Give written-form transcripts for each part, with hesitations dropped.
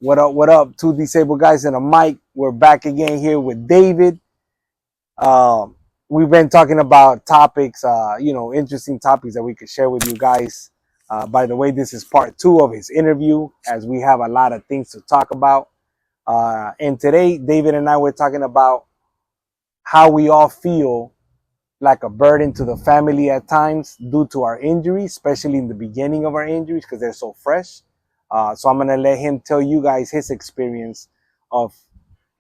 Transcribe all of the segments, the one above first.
What up, two disabled guys and a mic? We're back again here with David. Um, we've been talking about topics, interesting topics that we could share with you guys. By the way, this is part two of his interview, as we have a lot of things to talk about. And today, David and I were talking about how we all feel like a burden to the family at times due to our injuries, especially in the beginning of our injuries because they're so fresh. So I'm gonna let him tell you guys his experience of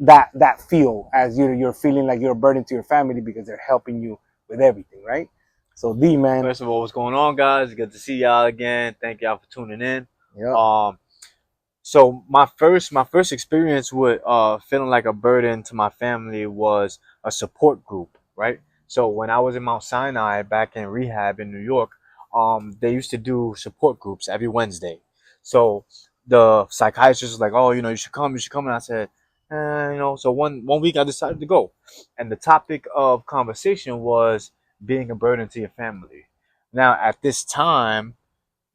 that feel as you're feeling like you're a burden to your family because they're helping you with everything, right? So D man. First of all, what's going on, guys? Good to see y'all again. Thank y'all for tuning in. Yep. So my first experience with feeling like a burden to my family was a support group, right? So when I was in Mount Sinai back in rehab in New York, they used to do support groups every Wednesday. So the psychiatrist was like, "Oh, you should come, you should come." And I said, So one week I decided to go, and the topic of conversation was being a burden to your family. Now at this time,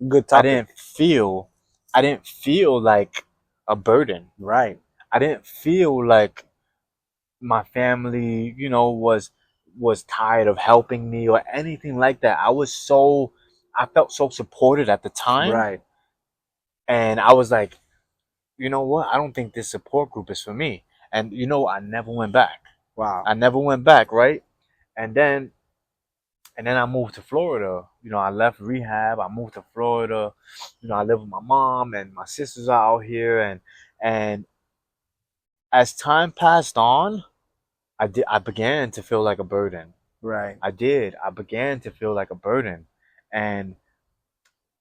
Good I topic. didn't feel like a burden. Right. I didn't feel like my family, was tired of helping me or anything like that. I felt so supported at the time, Right. and I was like, you know what? I don't think this support group is for me. And I never went back. Wow. I never went back, right? And then I moved to Florida. I left rehab. I moved to Florida. I live with my mom and my sisters are out here, and as time passed on, I began to feel like a burden. Right. I did. I began to feel like a burden, and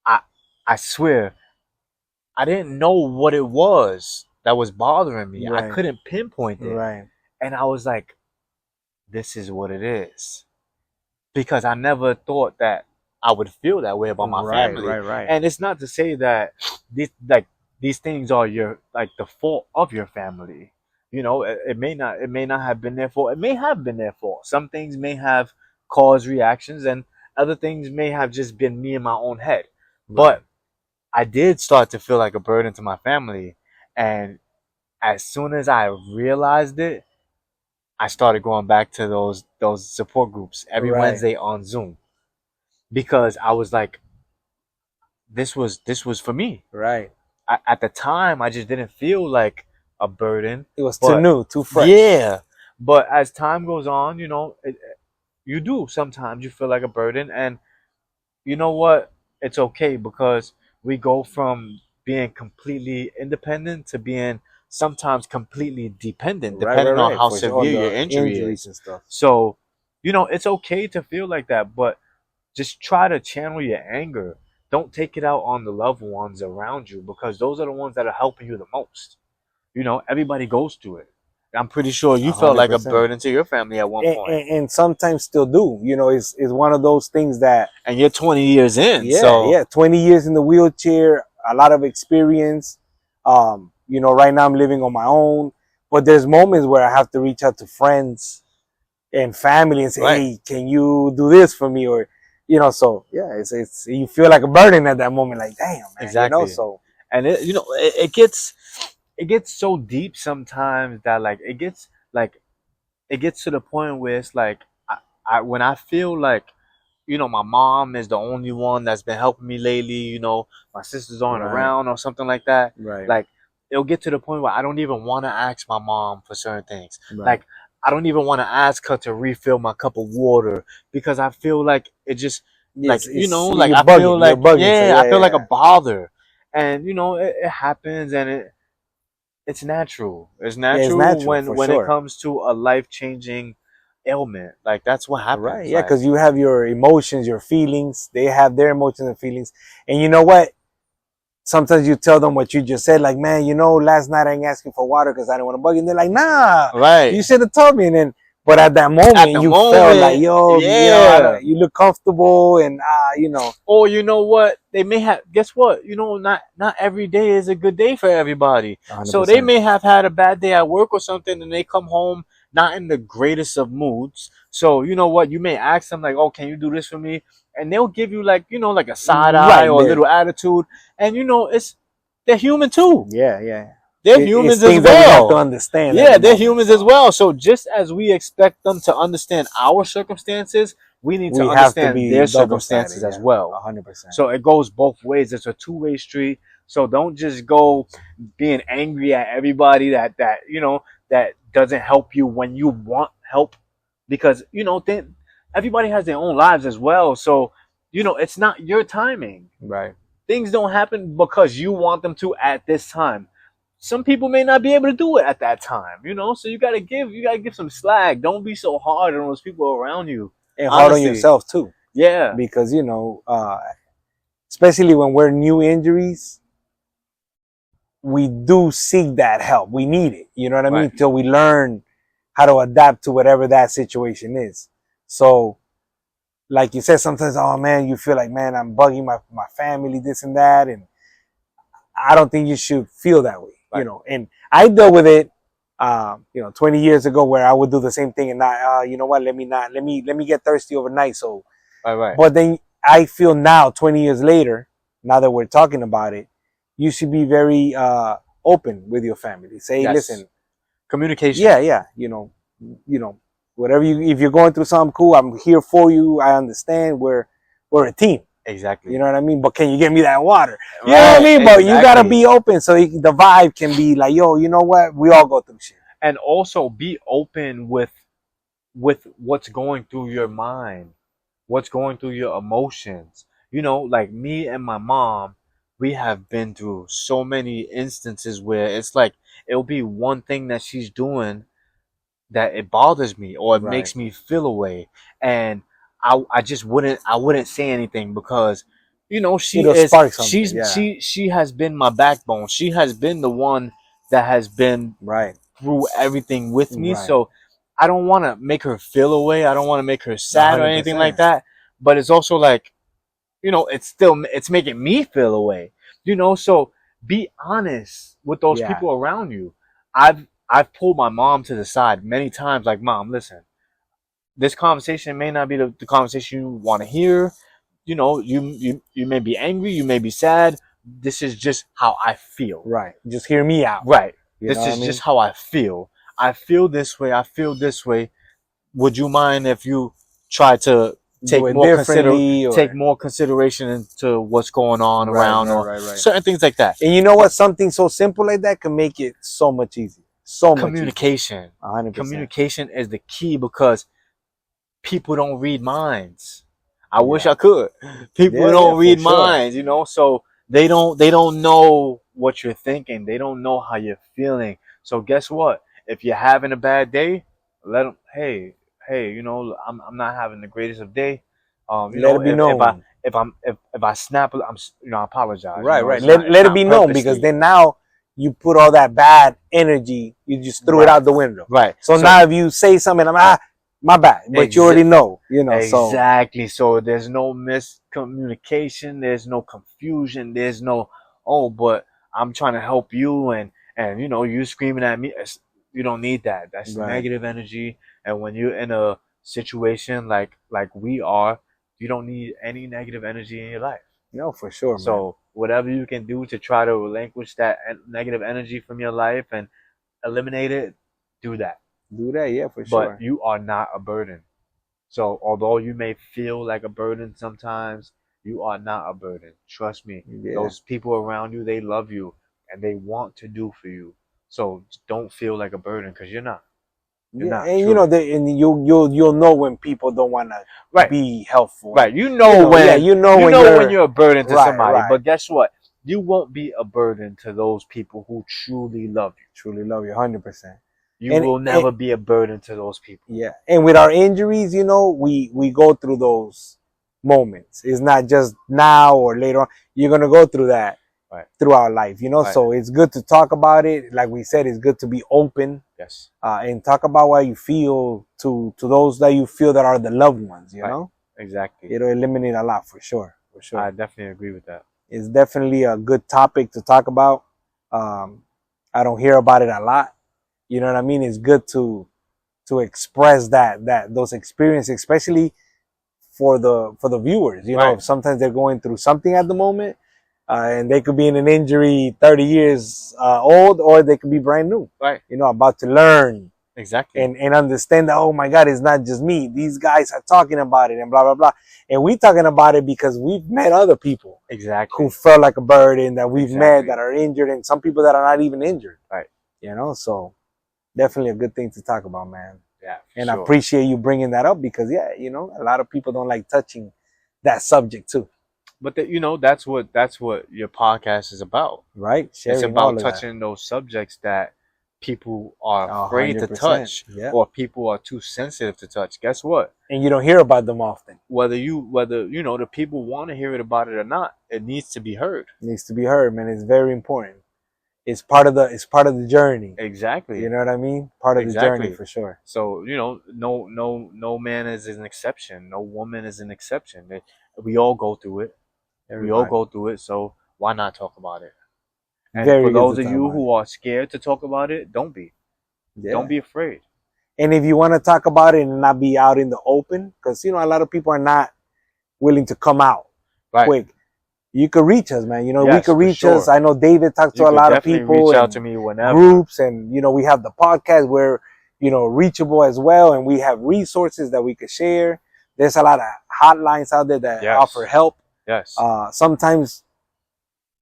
I I swear I didn't know what it was that was bothering me. I Right. couldn't pinpoint it, Right. and I was like, "This is what it is," because I never thought that I would feel that way about my Right. family. Right. Right. And it's not to say that these things are your like the fault of your family. It may not have been their fault. It may have been their fault. Some things may have caused reactions, and other things may have just been me in my own head. Right. But I did start to feel like a burden to my family, and as soon as I realized it, I started going back to those support groups every Right. Wednesday on Zoom, because I was like, this was for me. Right. At the time, I just didn't feel like a burden, It was too but new, too fresh. yeah. But as time goes on, you do sometimes you feel like a burden, and you know what? It's okay, because we go from being completely independent to being sometimes completely dependent, Right. Right. depending on Right. how For sure. All severe your the injury injuries is. and stuff. So, it's okay to feel like that, but just try to channel your anger. Don't take it out on the loved ones around you, because those are the ones that are helping you the most. Everybody goes through it. I'm pretty sure you felt like a 100%. burden to your family at one point. And sometimes still do. It's one of those things that, And you're 20 years in, so yeah, 20 years in the wheelchair, a lot of experience. Right now I'm living on my own, but there's moments where I have to reach out to friends and family and say, right. hey, can you do this for me? Or, so yeah, it's you feel like a burden at that moment, like, damn, man, Exactly. so. And it gets so deep sometimes that it gets to the point where it's like when I feel like my mom is the only one that's been helping me lately, my sisters aren't Right. around or something like that. Right. Like, it'll get to the point where I don't even want to ask my mom for certain things. Right. Like, I don't even want to ask her to refill my cup of water, because I feel like it just like You're I bugging, feel like, you're bugging, yeah, so I feel like a yeah. bother. And it happens, and it's natural. It's natural, natural, when for it sure. comes to a life-changing ailment. Like, that's what happens. Right, yeah, Like, because you have your emotions, your feelings. They have their emotions and feelings. And you know what? Sometimes you tell them what you just said, like, man, last night I ain't asking for water because I didn't want to bug you. And they're like, nah, right. you should have told me. And then, but at that moment, At the you felt moment, like, yo, yeah. you look comfortable and, Or you know what? They may have. Guess what? Not every day is a good day for everybody. 100%. So they may have had a bad day at work or something, and they come home not in the greatest of moods. So you know what? You may ask them like, "Oh, can you do this for me?" And they'll give you like a side eye Right or a there. little attitude. And they're human too. Yeah, yeah. they're It's humans as things that we have to well. understand. Yeah, at the they're moment. humans as well. So just as we expect them to understand our circumstances, we need to We have to understand be their double-sided, circumstances as yeah, well. 100%. So it goes both ways. It's a two-way street. So don't just go being angry at everybody that that doesn't help you when you want help, because everybody has their own lives as well. So it's not your timing. Right. Things don't happen because you want them to at this time. Some people may not be able to do it at that time. So you gotta give some slack. Don't be so hard on those people around you. And hard on Honestly. yourself too, Yeah. because especially when we're new injuries, we do seek that help. We need it. You know what I mean? Right. Till we learn how to adapt to whatever that situation is. So, like you said, sometimes, oh man, you feel like, man, I'm bugging my family, this and that. And I don't think you should feel that way, Right. and I dealt with it, 20 years ago, where I would do the same thing and not, you know what, let me get thirsty overnight. So, Right. but then I feel now, 20 years later, now that we're talking about it, you should be very, open with your family. Say, Yes. listen, Communication. yeah, whatever if you're going through something, cool, I'm here for you. I understand. We're a team. Exactly. You know what I mean? But can you get me that water? Right. You know what I mean? But you gotta Exactly. be open, so the vibe can be like, yo, you know what? We all go through shit. And also be open with what's going through your mind, what's going through your emotions. Like me and my mom, we have been through so many instances where it's like it'll be one thing that she's doing that it bothers me or it Right. makes me feel away, and I just wouldn't say anything because she It'll is spark something. she's Yeah. she has been my backbone. She has been the one that has been Right. through everything with me. Right. So I don't want to make her feel away. I don't want to make her sad or anything 100%. like that. But it's also like, it's making me feel away. So be honest with those Yeah. people around you. I've pulled my mom to the side many times, like, Mom, listen, this conversation may not be the conversation you want to hear. You may be angry, you may be sad. This is just how I feel. Right. Just hear me out. Right. You This know what is I mean? just how I feel. I feel this way. I feel this way. Would you mind if you try to take Do it more differently, or take more consideration into what's going on around, or right. certain things like that? And you know what? Something so simple like that can make it so much easier. So much Communication. easier. 100%. Communication is the key because people don't read minds. I wish Yeah. I could. People Yeah, don't for read sure. minds, so they don't know what you're thinking. They don't know how you're feeling. So guess what? If you're having a bad day, let them. Hey, I'm not having the greatest of day. Let it be known. If I snap, I apologize. Right. It's Let not it be known, purposely. because then now you put all that bad energy, you just threw it Right. out the window. Right. So now if you say something, I'm my bad, but you already know, So Exactly. So there's no miscommunication. There's no confusion. There's no, oh, but I'm trying to help you, and you screaming at me. You don't need that. That's Right. negative energy. And when you're in a situation like we are, you don't need any negative energy in your life. for sure, man. So whatever you can do to try to relinquish that negative energy from your life and eliminate it, do that. Do that, yeah, for sure. But you are not a burden. So although you may feel like a burden sometimes, you are not a burden. Trust me. Yeah. Those people around you, they love you and they want to do for you. So don't feel like a burden, because you're not. You're not, and truly. and you'll know when people don't want to Right. be helpful. Right. You know when you're a burden to Right, somebody. right. But guess what? You won't be a burden to those people who truly love you. Truly love you, 100%. You will never be a burden to those people. Yeah, and with our injuries, we go through those moments. It's not just now or later on. You're gonna go through that throughout life, Right. So it's good to talk about it. Like we said, it's good to be open, Yes. and talk about what you feel to those that you feel that are the loved ones. You know, Exactly. it'll eliminate a lot for sure. For sure, I definitely agree with that. it's definitely a good topic to talk about. I don't hear about it a lot. You know what I mean? It's good to express that those experiences, especially for the viewers. Right. Sometimes they're going through something at the moment. And they could be in an injury 30 years old, or they could be brand new. Right. You know, about to learn Exactly. and understand that, oh my God, it's not just me. These guys are talking about it and blah, blah, blah. And we talking about it because we've met other people Exactly. who felt like a burden that we've met Exactly. that are injured, and some people that are not even injured. Right. You know, so definitely a good thing to talk about, man. Yeah. And I Sure. appreciate you bringing that up because, yeah, you know, a lot of people don't like touching that subject too, But you know, that's what your podcast is about. right? It's Sharing all about of that. touching those subjects that people are afraid to 100%. touch, Yeah. or people are too sensitive to touch. Guess what? And you don't hear about them often. Whether you know the people want to hear it about it or not, it needs to be heard. It needs to be heard, man. It's very important. It's part of the journey. Exactly. You know what I mean? Part of the Exactly. journey for sure. So, you know, no man is an exception. No woman is an exception. We all go through it. We all go through it. So why not talk about it? And Very for good those to of talk you about who are scared to talk about it, don't be. Yeah. Don't be afraid. And if you want to talk about it and not be out in the open, because, you know, a lot of people are not willing to come out Right. quick. You could reach us, man. You know, Yes, we could for reach sure. us. I know David talks to You a can lot of definitely people. reach out and to me whenever. groups, and, you know, we have the podcast where, you know, reachable as well. And we have resources that we could share. There's a lot of hotlines out there that Yes. offer help. Yes. Sometimes,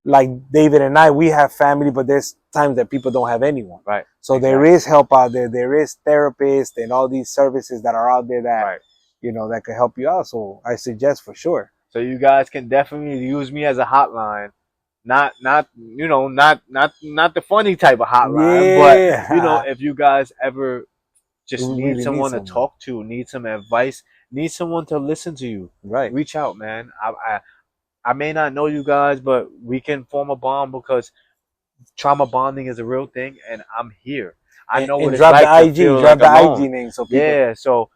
like David and I, we have family, but there's times that people don't have anyone. Right. So there is help out there. There is therapists and all these services that are out there that, Right. you know, that could help you out. So I suggest for sure. So you guys can definitely use me as a hotline. Not you know, not the funny type of hotline, Yeah. but you know, if you guys ever just We need really need someone to someone. talk to, need some advice, need someone to listen to you, Right. reach out, man. I may not know you guys, but we can form a bond because trauma bonding is a real thing, and I'm here. I know what and it's drop like the to IG, feel drop like the alone. IG name so people. Yeah, so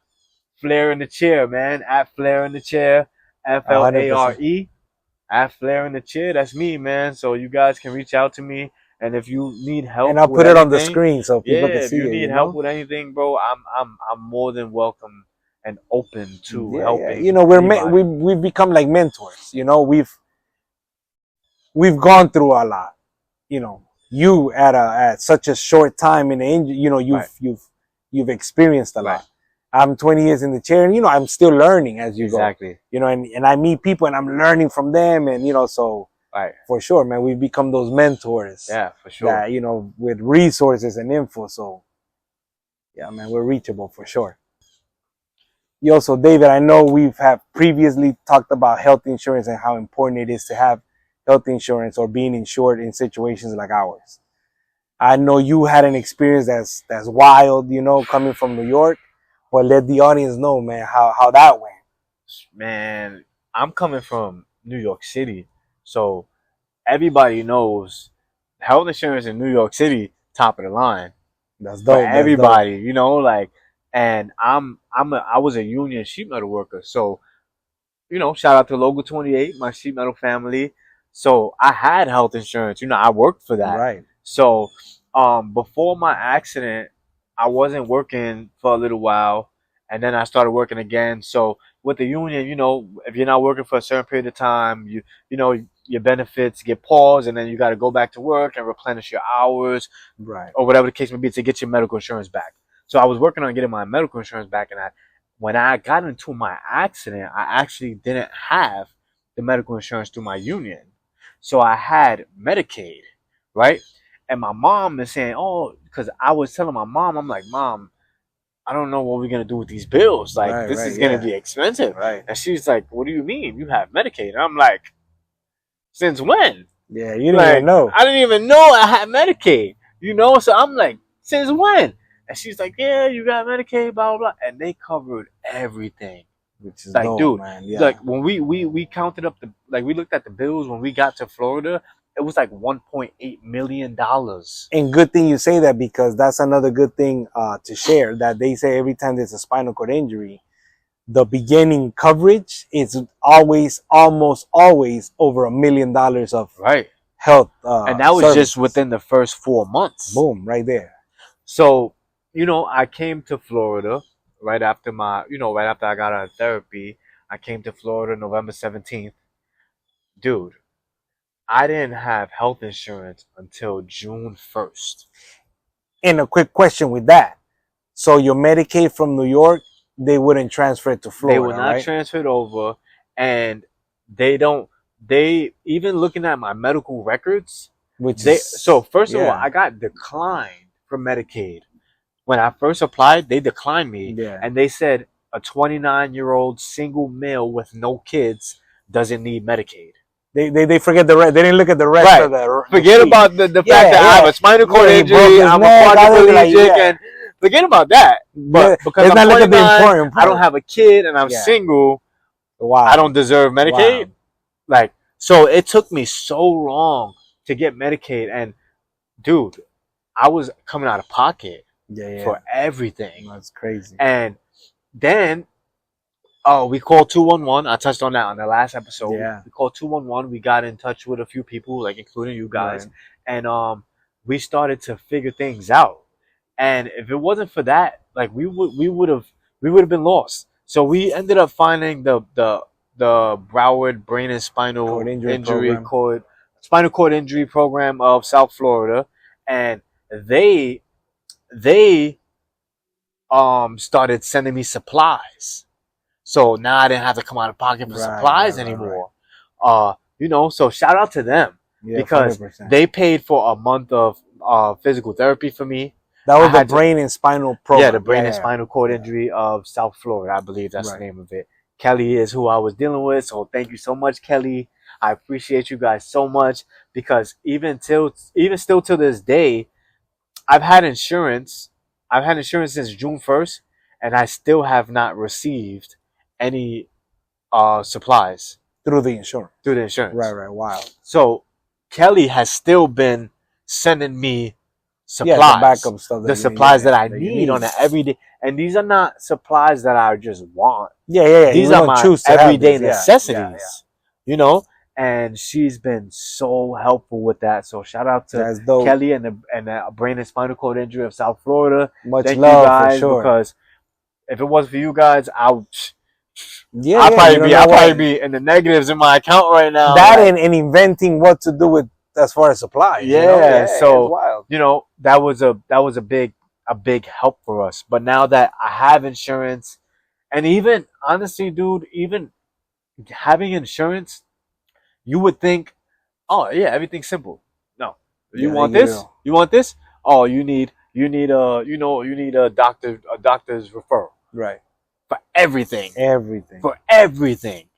Flare in the Chair, man. At Flare in the Chair, FLARE. At Flare in the Chair, that's me, man. So you guys can reach out to me, and if you need help, And I'll with put it on the anything, screen so people yeah, can see if you it. need help with anything, bro, I'm more than welcome and open to helping. You know, we've become like mentors. You know, we've gone through a lot. You know, you at such a short time in the industry, you know, you've experienced a Right. lot. I'm 20 years in the chair, and, you know, I'm still learning as you go. Exactly. You know, and I meet people and I'm learning from them, and, you know, so Right. for sure, man, we've become those mentors. Yeah, for sure. That, you know, with resources and info. So yeah, man, we're reachable for sure. Yo, so David, I know we've have previously talked about health insurance and how important it is to have health insurance or being insured in situations like ours. I know you had an experience that's wild, you know, coming from New York, but let the audience know, man, how that went. Man, I'm coming from New York City, so everybody knows health insurance in New York City, top of the line. That's For dope. That's everybody, dope. you know, like, and I was a union sheet metal worker, so, you know, shout out to Local 28, my sheet metal family. So I had health insurance, you know, I worked for that. Right. So, before my accident, I wasn't working for a little while, and then I started working again. So with the union, you know, if you're not working for a certain period of time, you know, your benefits get paused, and then you got to go back to work and replenish your hours, Right. or whatever the case may be, to get your medical insurance back. So I was working on getting my medical insurance back, and when I got into my accident, I actually didn't have the medical insurance through my union. So I had Medicaid, right? And my mom is saying, oh, because I was telling my mom, I'm like, Mom, I don't know what we're going to do with these bills. Like, Right, this right, is going to yeah. be expensive. Right. And she's like, what do you mean? You have Medicaid? And I'm like, since when? Yeah, you didn't Like, even know. I didn't even know I had Medicaid, you know? So I'm like, since when? And she's like, yeah, you got Medicaid, blah, blah, blah. And they covered everything. Which is Like, dope, dude, man. Yeah. like, when we counted up we looked at the bills when we got to Florida, it was like $1.8 million. And good thing you say that, because that's another good thing to share, that they say every time there's a spinal cord injury, the beginning coverage is almost always over $1 million of Right. health. And that was services. just within the first 4 months. Boom, right there. So, you know, I came to Florida right after I got out of therapy. I came to Florida November 17th. Dude, I didn't have health insurance until June 1st. And a quick question with that. So your Medicaid from New York, they wouldn't transfer it to They Florida, will not right? transfer it over, and they don't. They even looking at my medical records. Which They is so first of all, yeah, I got declined from Medicaid when I first applied. They declined me, yeah. and they said a 29-year-old single male with no kids doesn't need Medicaid. They forget the rest. They didn't look at the rest Right. of the Forget sheet. about the Yeah, fact that I have yeah. a spinal cord Yeah, he broke injury, his I'm neck, a I was like, quadriplegic, yeah. and forget about that. But because let's I'm not look at the 29, important I don't part. have a kid, and I'm Yeah. single, Wow. I don't deserve Medicaid. Wow. Like, so it took me so long to get Medicaid, and dude, I was coming out of pocket Yeah, for everything. that's crazy. And then, we called 211. I touched on that on the last episode. Yeah. We called 211. We got in touch with a few people, like including you guys, Right. and we started to figure things out. And if it wasn't for that, like we would have been lost. So we ended up finding the Broward Brain and Spinal Cord injury program. Spinal cord injury program of South Florida, and they started sending me supplies. So now I didn't have to come out of pocket for supplies anymore. So shout out to them, because 100%. they paid for a month of physical therapy for me. That was the brain and spinal program. Yeah, the brain and spinal cord injury of South Florida. I believe that's the name of it. Kelly is who I was dealing with, so thank you so much, Kelly. I appreciate you guys so much, because even still to this day, I've had insurance. I've had insurance since June 1st, and I still have not received any supplies through the insurance. Right. Wow. So Kelly has still been sending me supplies, the backup stuff, the supplies that I need on an everyday, and these are not supplies that I just want. Yeah. These are my everyday necessities, And she's been so helpful with that. So shout out to Kelly and the Brain and Spinal Cord Injury of South Florida. Thank love, you guys, for sure. Because if it wasn't for you guys, I'll probably be in the negatives in my account right now. That and inventing what to do with as far as supplies. So that was a big help for us. But now that I have insurance, and even honestly, dude, even having insurance, you would think, oh yeah, everything's simple. No, you want this? You want this? Oh, you need a doctor's referral. Right. For everything. For everything.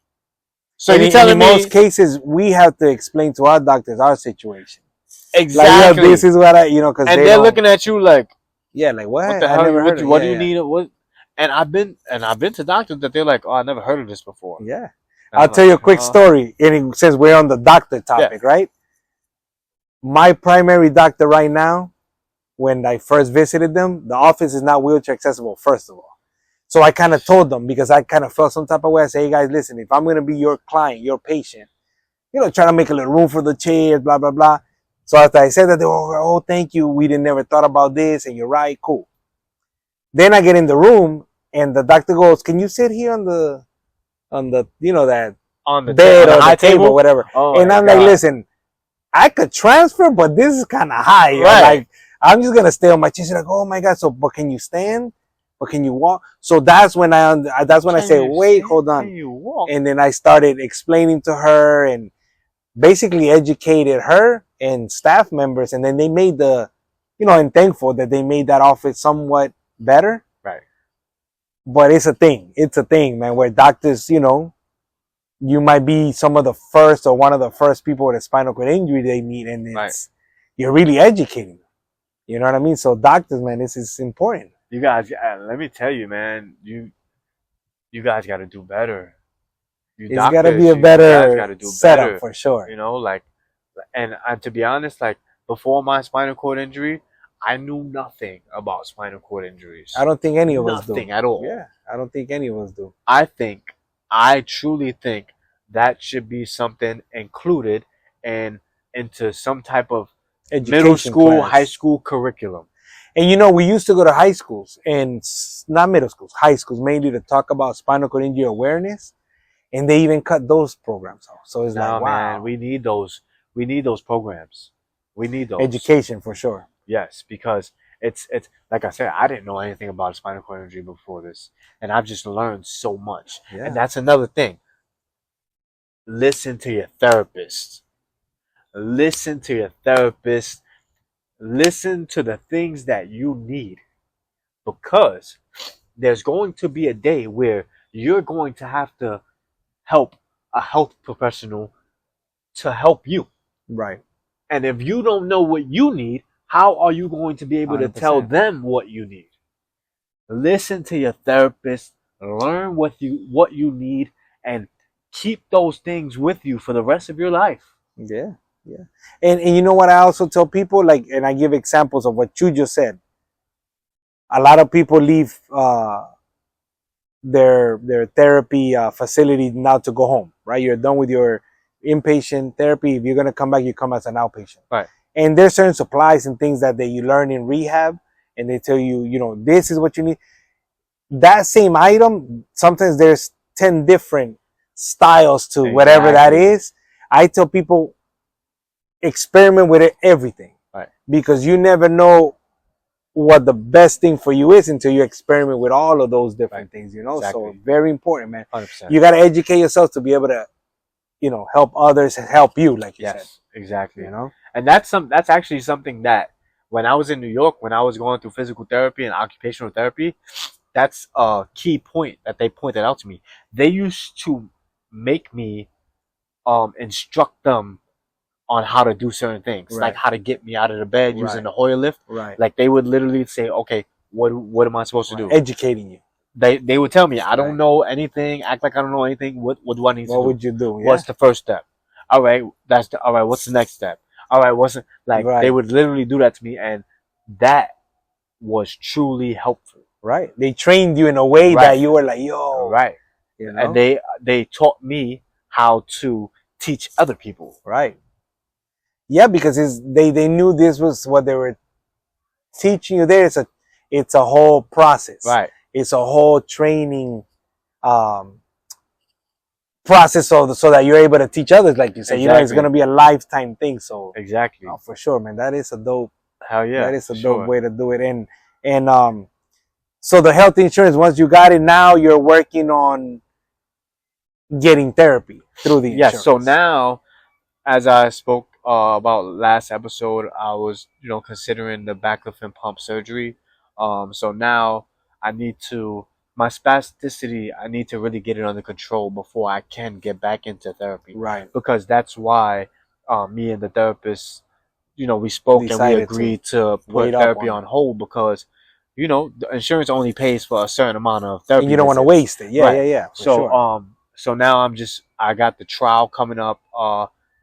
So you're telling me in most cases we have to explain to our doctors our situation. Exactly. Like, this is what because they're looking at you like, like what? What the hell? What do you need? What? And I've been to doctors that they're like, oh, I never heard of this before. Yeah. I'll tell you a quick story. And since we're on the doctor topic, right? My primary doctor right now, when I first visited them, the office is not wheelchair accessible, first of all. So I kind of told them, because I kind of felt some type of way. I say, hey guys, listen, if I'm going to be your client, your patient, try to make a little room for the chairs, blah, blah, blah. So after I said that, they were, oh, thank you. We didn't never thought about this. And you're right. Cool. Then I get in the room and the doctor goes, can you sit here on the that on the bed or the table or whatever. And I'm like, listen, I could transfer, but this is kind of high. Right. Like, I'm just going to stay on my chair. She's like, oh my God. So, but can you stand? But can you walk? So that's when I say, wait, hold on. Can you walk? And then I started explaining to her and basically educated her and staff members. And then they made and thankful that they made that office somewhat better. Right. But it's a thing. It's a thing, man, where doctors, you might be some of the first or one of the first people with a spinal cord injury they meet. And you're really educating them. You know what I mean? So doctors, man, this is important. You guys, let me tell you, man, you guys got to do better. It's got to be a better setup for sure. And to be honest, like before my spinal cord injury, I knew nothing about spinal cord injuries. I don't think any of us do. Nothing at all. Yeah, I don't think any of us do. I truly think that should be something included into some type of middle school, high school curriculum. And we used to go to high schools, and not middle schools, high schools, mainly to talk about spinal cord injury awareness. And they even cut those programs off. So it's like, wow, man, we need those We need those programs. We need those. Education for sure. Yes, because it's like I said, I didn't know anything about spinal cord injury before this, and I've just learned so much. Yeah. And that's another thing. Listen to your therapist. Listen to your therapist. Listen to the things that you need, because there's going to be a day where you're going to have to help a health professional to help you. Right. And if you don't know what you need, how are you going to be able to 100%. tell them what you need? Listen to your therapist, learn what you need, and keep those things with you for the rest of your life. Yeah. Yeah. And you know what I also tell people, like, and I give examples of what you just said. A lot of people leave their therapy facility now to go home, right? You're done with your inpatient therapy. If you're going to come back, you come as an outpatient. Right. And there's certain supplies and things that you learn in rehab, and they tell you, you know, this is what you need. That same item, sometimes there's 10 different styles to whatever that is. I tell people, experiment with everything. Right. Because you never know what the best thing for you is until you experiment with all of those different things, you know? Exactly. So very important, man. 100%. You got to educate yourself to be able to, you know, help others help you, like you said. Yes, exactly. You know? And that's actually something that when I was in New York, when I was going through physical therapy and occupational therapy, that's a key point that they pointed out to me. They used to make me instruct them on how to do certain things, Right. like how to get me out of the bed using the Hoyer lift. Right. Like they would literally say, "Okay, what am I supposed to do?" Educating you. They would tell me, "I don't Right. know anything. Act like I don't know anything. What do I need to do? What would you do? Yeah. What's the first step? All right, all right. What's the next step? All right, Right. They would literally do that to me, and that was truly helpful. Right. They trained you in a way that you were like, yo. Right. You know? And they taught me how to teach other people. Right. Yeah, because they knew this was what they were teaching you there. It's a whole process. Right. It's a whole training process so that you're able to teach others, like you say. Exactly. You know, it's gonna be a lifetime thing. So exactly. for sure, man. That is a dope. Hell yeah. That is a dope way to do it. And so the health insurance, once you got it, now you're working on getting therapy through the insurance. Yes. So now, as I spoke about last episode, I was, you know, considering the backlift and pump surgery. So now I need to, my spasticity, I need to really get it under control before I can get back into therapy. Right. Because that's why me and the therapist, you know, we spoke and we Decided agreed to put wait up therapy on on hold because, you know, the insurance only pays for a certain amount of therapy. And you don't want to waste it. Yeah, Right. yeah. For So sure. so now I got the trial coming up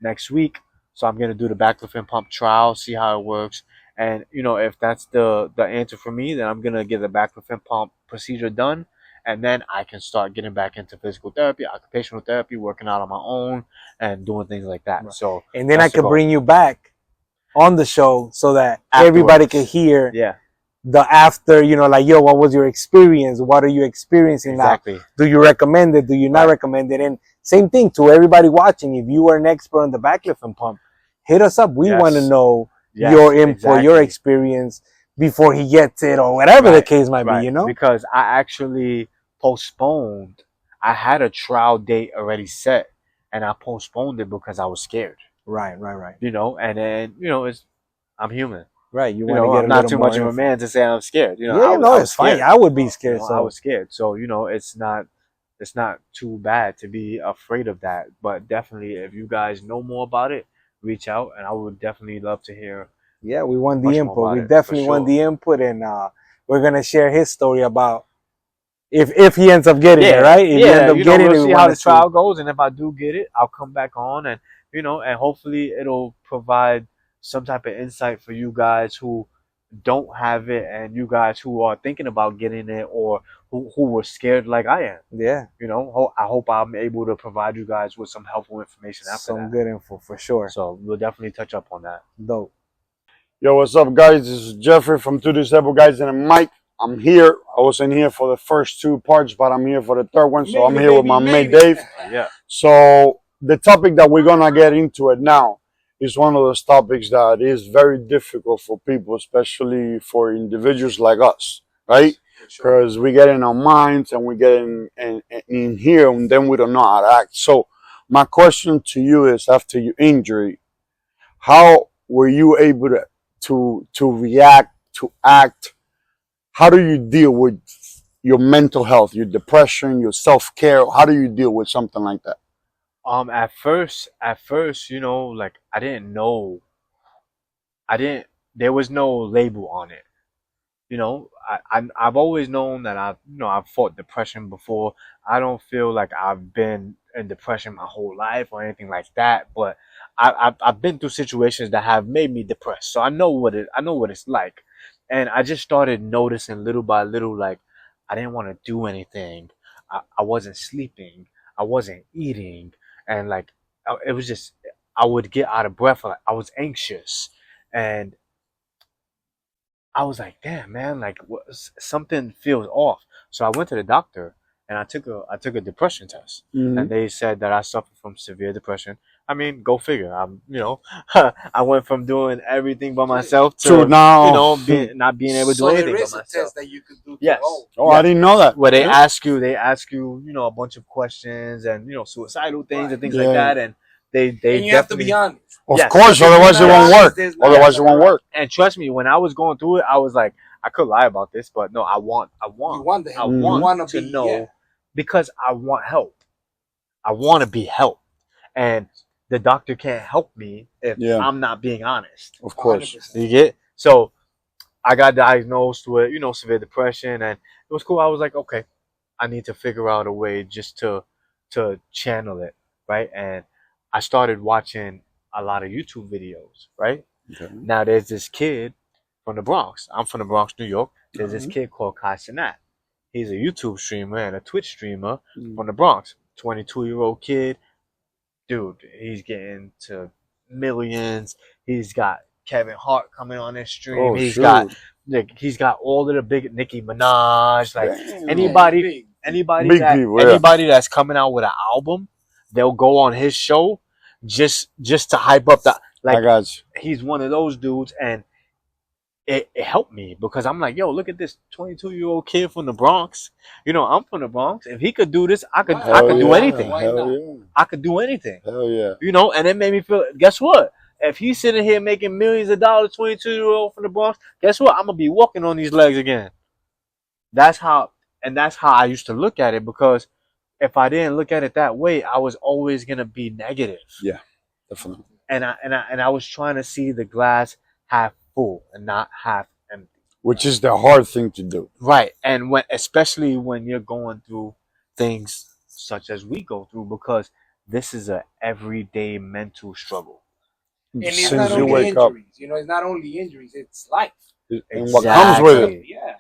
next week. So I'm gonna do the backlift and pump trial, see how it works. And you know, if that's the answer for me, then I'm gonna get the backlift and pump procedure done, and then I can start getting back into physical therapy, occupational therapy, working out on my own, and doing things like that. Right. So And then I that's the could goal. bring you back on the show so that Afterwards. everybody could hear Yeah, the after, you know, like, yo, what was your experience? What are you experiencing exactly. now? Do you recommend it? Do you not Right. recommend it? And same thing to everybody watching. If you are an expert on the backlift and pump, hit us up. We Yes. want to know Yes, your input, exactly. your experience before he gets it or whatever the Right, case might right. be, you know? Because I actually postponed. I had a trial date already set, and I postponed it because I was scared. Right. You know, and then you know, I'm human. Right. You You want to know, get I'm a not little too more much of a info. man to say I'm scared. You know, Yeah, I no, was it's fine. scared. I would be scared. You know, So I was scared. So you know, it's not too bad to be afraid of that. But definitely, if you guys know more about it, reach out, and I would definitely love to hear. yeah, we want the Much more input. about We it, definitely for want sure. the input, and we're gonna share his story about if he ends up getting it, right? If he ends up you know, getting we'll it, see we how want the to trial goes, and if I do get it, I'll come back on, and you know, and hopefully it'll provide some type of insight for you guys who don't have it, and you guys who are thinking about getting it, or who were scared like I am. Yeah, You know, I hope I'm able to provide you guys with some helpful information after some that. good info for sure. So we'll definitely touch up on that. Dope. Yo, what's up, guys? This is Jeffrey from Two Disabled Guys and a Mic. I'm here. I wasn't here for the first two parts, but I'm here for the third one. So I'm here with my mate Dave. Yeah. So the topic that we're gonna get into it now is one of those topics that is very difficult for people, especially for individuals like us, right? Because we get in our minds and we get in here, and then we don't know how to act. So my question to you is, after your injury, how were you able to react, to act? How do you deal with your mental health, your depression, your self-care? How do you deal with something like that? At first, like I didn't know. There was no label on it. I've always known that I've fought depression before. I don't feel like I've been in depression my whole life or anything like that, but I've been through situations that have made me depressed. So I know what it's like. And I just started noticing little by little, like I didn't want to do anything. I wasn't sleeping. I wasn't eating. And like, it was just, I would get out of breath. Like I was anxious. And I was like, damn, man, like something feels off. So I went to the doctor and I took a depression test, and they said that I suffer from severe depression. I mean, go figure. I went from doing everything by myself to now, not being able to do So anything there by is a myself. test that you could do. Yes. oh, I didn't know that. Where they Yeah. ask you, a bunch of questions and suicidal things and things like Yeah. that, and they And you have to be definitely. honest. Of Yes. course, otherwise it won't work. There's not- Otherwise, it won't work. And trust me, when I was going through it, I was like, I could lie about this, but no, I want You want the I help. Mhm. You want want to be, know, yeah. because I want help. I want to be helped. And the doctor can't help me if Yeah. I'm not being honest. Of course. 100%. You get? So I got diagnosed with, severe depression, and it was cool. I was like, okay, I need to figure out a way just to channel it, right? And I started watching a lot of YouTube videos, right? Okay. Now there's this kid from the Bronx. I'm from the Bronx, New York. There's this Mhm. kid called Kai Cenat. He's a YouTube streamer and a Twitch streamer Mhm. from the Bronx. 22-year-old kid. Dude, he's getting to millions. He's got Kevin Hart coming on his stream. Oh, he's shoot. got all of the big Nicki Minaj, like Damn. anybody Big. Big people, yeah. anybody that's coming out with an album, they'll go on his show just to hype up the, I like, got you. he's one of those dudes. And it helped me because I'm like, yo, look at this 22-year-old kid from the Bronx. I'm from the Bronx. If he could do this, I could Hell do yeah. anything. Why Hell not? yeah. I could do anything. Hell yeah. And it made me feel, guess what? If he's sitting here making millions of dollars, 22-year-old from the Bronx, guess what? I'm gonna be walking on these legs again. That's how I used to look at it, because if I didn't look at it that way, I was always gonna be negative. Yeah, definitely. And I was trying to see the glass half full and not half empty. Which is the hard thing to do. Right. And especially when you're going through things such as we go through, because this is a everyday mental struggle. And it's Since not you only wake up. injuries. It's not only injuries. It's life. And what comes with it. Yeah,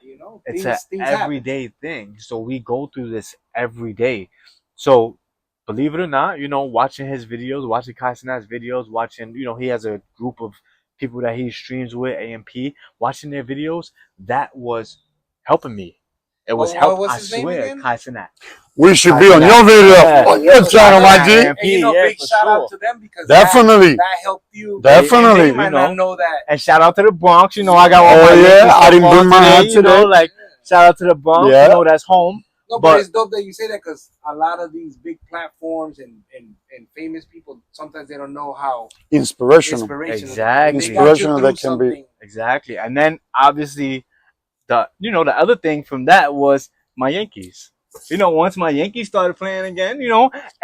It's things an happen. everyday thing. So we go through this every day. So believe it or not, watching his videos, watching Kai Cenat's videos, watching, he has a group of people that he streams with, AMP, watching their videos, that was helping me. It was What helping. was I his name swear, again? Kai Cenat. We should I be on see your that. video, Yeah. on your channel, my G. AMP, And yeah, big for shout sure. out to them, because Definitely. that helped you. Definitely. They might not know that. And shout out to the Bronx. I got all Oh, my yeah, Yankees I didn't stuff bring on my hat today. like, shout out to the Bronx. Yeah. That's home. No, But- but it's dope that you say that, because a lot of these big platforms and famous people, sometimes they don't know how Inspirational. inspirational. Exactly. They got you Inspirational through that can be. something. Exactly. And then obviously the other thing from that was my Yankees. Once my Yankees started playing again,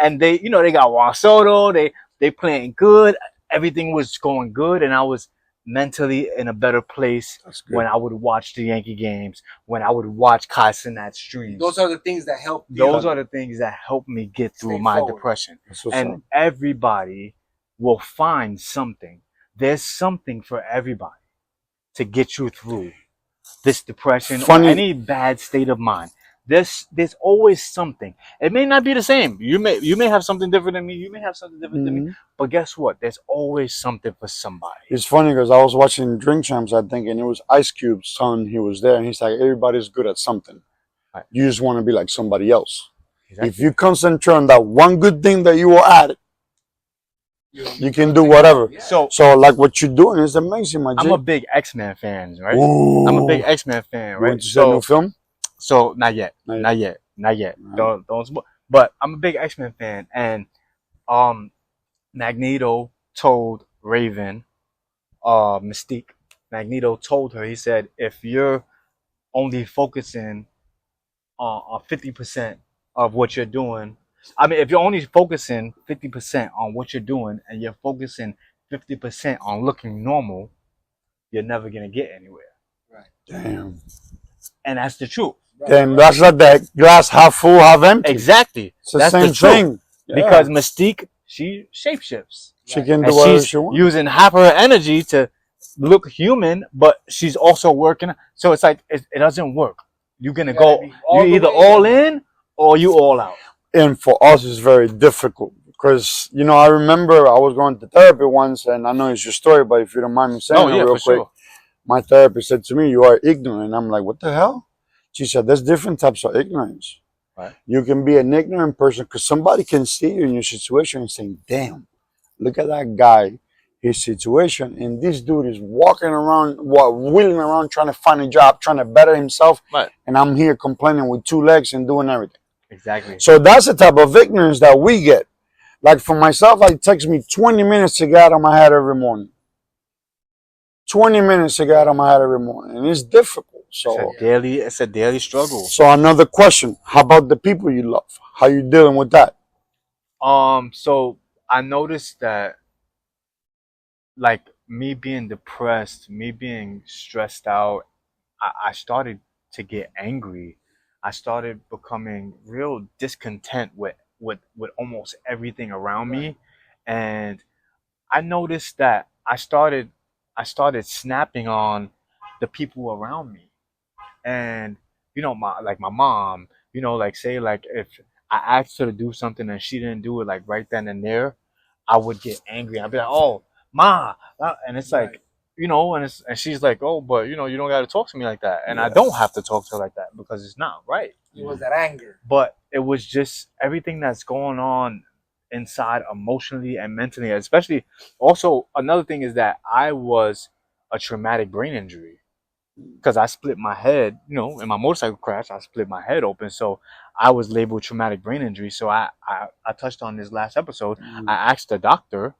and they they got Juan Soto, they playing good, everything was going good, and I was mentally in a better place That's good. when I would watch the Yankee games, when I would watch Kai Cenat streams. Those are the things that help you. Those are the things that help me get through Stay my forward. depression. That's what's And up. everybody will find something. There's something for everybody to get you through this depression Funny- or any bad state of mind. There's always something. It may not be the same. You may have something different than me. You may have something different than me. Mhm. But guess what? There's always something for somebody. It's funny because I was watching Drink Champs, I think, and it was Ice Cube's son. He was there, and he's like, everybody's good at something. Right. You just want to be like somebody else. Exactly. If you concentrate on that one good thing that you are at, You can do whatever. Yeah. So like what you're doing is amazing, my G. I'm a big X-Men fan, right? Ooh. I'm a big X-Men fan, You right? went to see a new film? So not yet. Right. Don't but I'm a big X-Men fan, and Magneto told Raven, Mystique, Magneto told her, he said, if you're only focusing on 50% of what you're doing, I mean, if you're only focusing 50% on what you're doing and you're focusing 50% on looking normal, you're never gonna get anywhere. Right. Damn. And that's the truth. Then that's like that glass half full, half empty. Exactly. It's the That's same the truth. thing. Yeah. Because Mystique, she shapeshifts. She can do And whatever she's she wants. using half of her energy to look human, but she's also working. So it's like, it doesn't work. You're going to go, you're either all in or you all out. And for us, it's very difficult because, you know, I remember I was going to therapy once, and I know it's your story, but if you don't mind me saying it real quick, sure. my therapist said to me, "You are ignorant." And I'm like, "What the hell?" She said, "There's different types of ignorance. Right. You can be an ignorant person because somebody can see you in your situation and say, 'Damn, look at that guy, his situation, and this dude is walking around, wheeling around, trying to find a job, trying to better himself, Right. and I'm here complaining with 2 legs and doing everything.'" Exactly. So that's the type of ignorance that we get. Like for myself, it takes me 20 minutes to get out of my head every morning. 20 minutes to get out of my head every morning, and it's difficult. So It's a daily struggle. So another question: how about the people you love? How you dealing with that? So I noticed that, like, me being depressed, me being stressed out, I started to get angry. I started becoming real discontent with almost everything around me, and I noticed that I started snapping on the people around me. And my mom, like, say, like, if I asked her to do something and she didn't do it, like, right then and there, I would get angry. I'd be like, "Oh, ma," and it's like, and she's like, "Oh, but you don't got to talk to me like that," and I don't have to talk to her like that because it's not right. It was that anger. But it was just everything that's going on inside emotionally and mentally. Especially, also another thing is that I was a traumatic brain injury because I split my head, in my motorcycle crash. I split my head open, so I was labeled traumatic brain injury. So I touched on this last episode. I asked the doctor,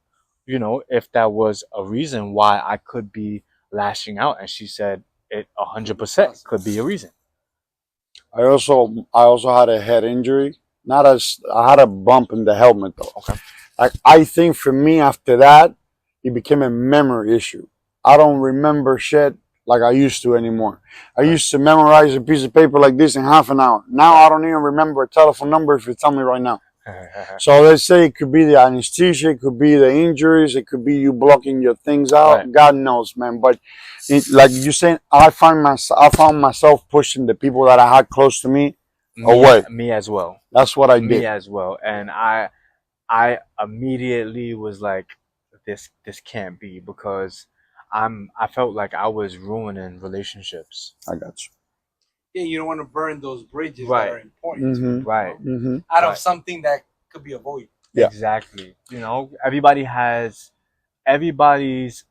if that was a reason why I could be lashing out, and she said it 100% could be a reason. I also had a head injury. I had a bump in the helmet though. Okay. I think for me after that, it became a memory issue. I don't remember shit like I used to anymore. I used to memorize a piece of paper like this in half an hour. Now I don't even remember a telephone number if you tell me right now. So let's say it could be the anesthesia, it could be the injuries, it could be you blocking your things out. Right. God knows, man. But like you saying, I found myself pushing the people that I had close to me away. Me as well. That's what I did. Me as well. And I immediately was like, this can't be, because I felt like I was ruining relationships. I got you. Yeah, you don't want to burn those bridges right. that are important. Mm-hmm. Right. Mm-hmm. Out of something that could be avoided. Yeah. Exactly. Everybody's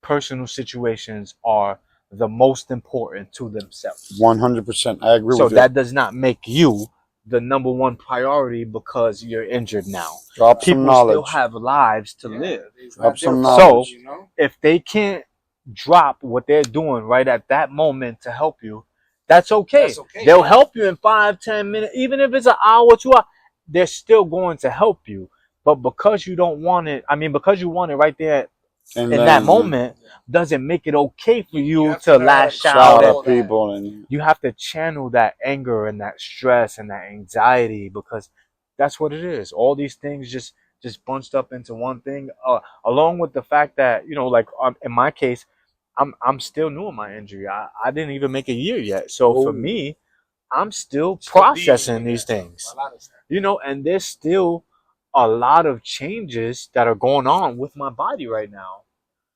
personal situations are the most important to themselves. 100%. I agree with you. So that does not make you the number one priority because you're injured now. Drop People some knowledge. still have lives to live. Drop some knowledge. So if they can't drop what they're doing right at that moment to help you, that's okay. They'll help you in 5-10 minutes, even if it's an hour, 2 hours. They're still going to help you. But because you don't want it, because you want it right there in that moment, doesn't make it okay for you to lash out at people. And you have to channel that anger and that stress and that anxiety, because that's what it is. All these things just bunched up into one thing, along with the fact that, like, in my case, I'm still new in my injury. I didn't even make a year yet. So for me, I'm still processing these things. And there's still a lot of changes that are going on with my body right now.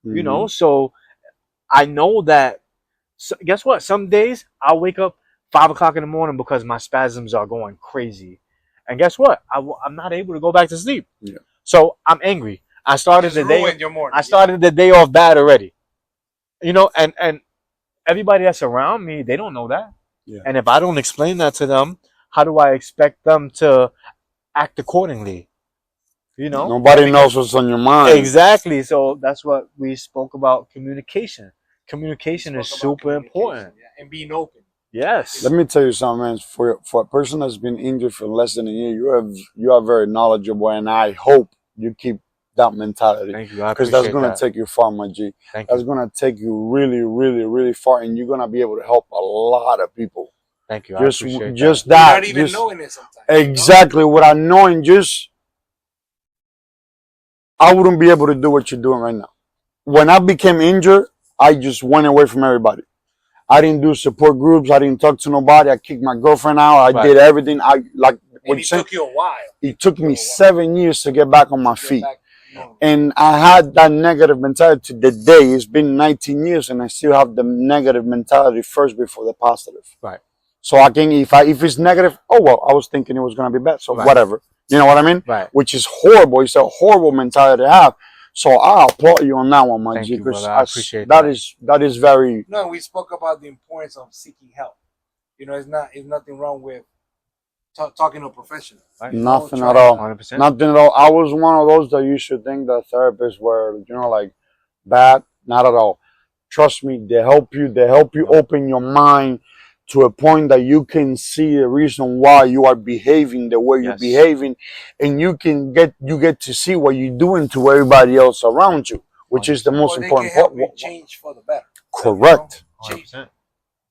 Mm-hmm. So I know that, guess what? Some days I'll wake up 5 o'clock in the morning because my spasms are going crazy. And guess what? I'm not able to go back to sleep. Yeah. So I'm angry. I started Just the day. ruined your morning. I started the day off bad already. You know, and everybody that's around me, they don't know that. Yeah. And if I don't explain that to them, how do I expect them to act accordingly? You know, Nobody knows what's on your mind. exactly. So that's what we spoke about. Communication. Communication is super important. Yeah, and being open. Yes. Let me tell you something, man. For a person that's been injured for less than a year, you are very knowledgeable, and I hope you keep that mentality, Thank you. I because appreciate that's gonna that. take you far, my G. Thank you. That's gonna take you really, really, really far, and you're gonna be able to help a lot of people. Thank you. I Just, appreciate just that. that. Not even just, knowing it sometimes. exactly, without knowing, just I wouldn't be able to do what you're doing right now. When I became injured, I just went away from everybody. I didn't do support groups. I didn't talk to nobody. I kicked my girlfriend out. I Right. did everything. I like. And it took you a while. It took me 7 years to get back on my feet. Back, no. And I had that negative mentality to the day. It's been 19 years and I still have the negative mentality first before the positive. Right. So I can, if it's negative, oh well, I was thinking it was going to be bad. So Right. whatever. You know what I mean? Right. Which is horrible. It's a horrible mentality to have. So I applaud you on that one, my Thank G, you, because brother. I appreciate that that. is very. No, we spoke about the importance of seeking help. You know, it's nothing wrong with talking to a professional. Right. Nothing Try at all. 100%. Nothing at all. I was one of those that used to think that therapists were, like bad. Not at all. Trust me, they help you. They help you open your mind to a point that you can see the reason why you are behaving the way you're Yes. behaving, and you get to see what you're doing to everybody else around you, which is the most Or they important can help part. you change for the better. Correct. You know? Change, 100%.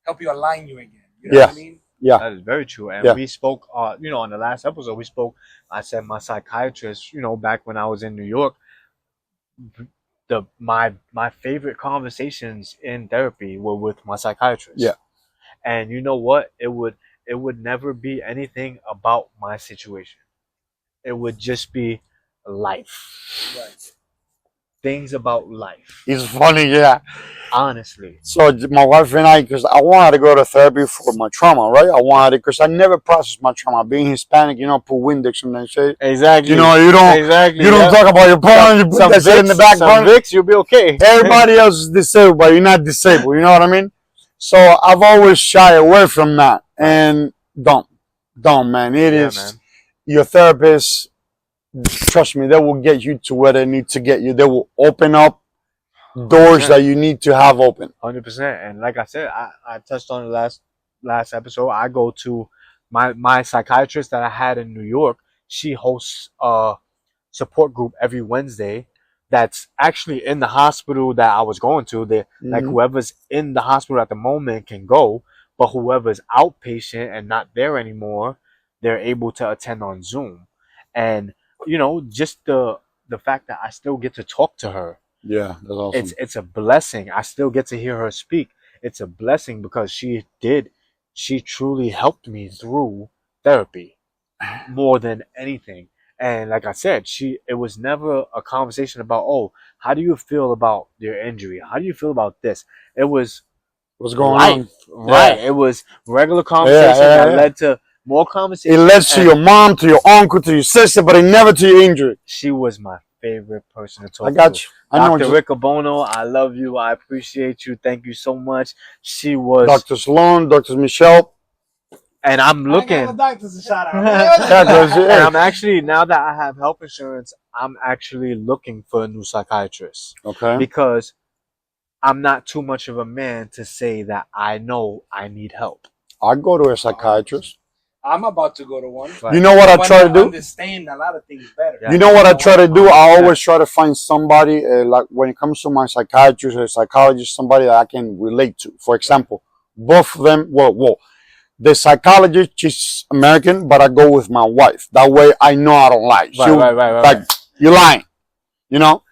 help you align you again. You know Yeah. what I mean? Yeah. That is very true. And Yeah. we spoke, you know, on the last episode, we spoke, I said my psychiatrist, you know, back when I was in New York, my favorite conversations in therapy were with my psychiatrist. Yeah. And you know what? It would never be anything about my situation. It would just be life. Right. Things about life. It's funny, yeah. Honestly. So my wife and I, because I wanted to go to therapy for my trauma, right? I wanted it because I never processed my trauma. Being Hispanic, put Windex and that shit. Exactly. You don't exactly. you don't talk about your problem. You put that shit in the back Some burner. Vicks, you'll be okay. Everybody else is disabled, but you're not disabled. You know what I mean? So I've always shy away from that. And don't, man. It is man. your therapist. Trust me, they will get you to where they need to get you. They will open up doors 100%. that you need to have open. 100%. And like I said, I touched on the last episode. I go to my psychiatrist that I had in New York. She hosts a support group every Wednesday that's actually in the hospital that I was going to. Like Mhm. whoever's in the hospital at the moment can go, but whoever's outpatient and not there anymore, they're able to attend on Zoom. And you know, just the fact that I still get to talk to her, Yeah, that's awesome. it's a blessing. I still get to hear her speak. It's a blessing because she truly helped me through therapy more than anything. And like I said, it was never a conversation about, oh, how do you feel about your injury? How do you feel about this? It was What's going life, on? right? Yeah. It was regular conversation yeah, that yeah. led to more It conversation. led to your mom, to your uncle, to your sister, but it never to your injury. She was my favorite person to talk I got to. you. I know. Dr. Riccobono, I love you. I appreciate you. Thank you so much. She was, Dr. Sloan, Dr. Michelle. and I'm looking. I got the doctors a shout out. Yeah, 'cause, And yeah. I'm actually, now that I have health insurance, I'm actually looking for a new psychiatrist Okay. because I'm not too much of a man to say that I know I need help. I go to a psychiatrist. I'm about to go to one. Right. You know what I try to do? Understand a lot of things better. Yeah. You know what I try to do? I Yeah. always try to find somebody, like when it comes to my psychiatrist or psychologist, somebody that I can relate to. For example, both of them, well, the psychologist, she's American, but I go with my wife. That way I know I don't lie. Right, right. Like, you're lying, you know?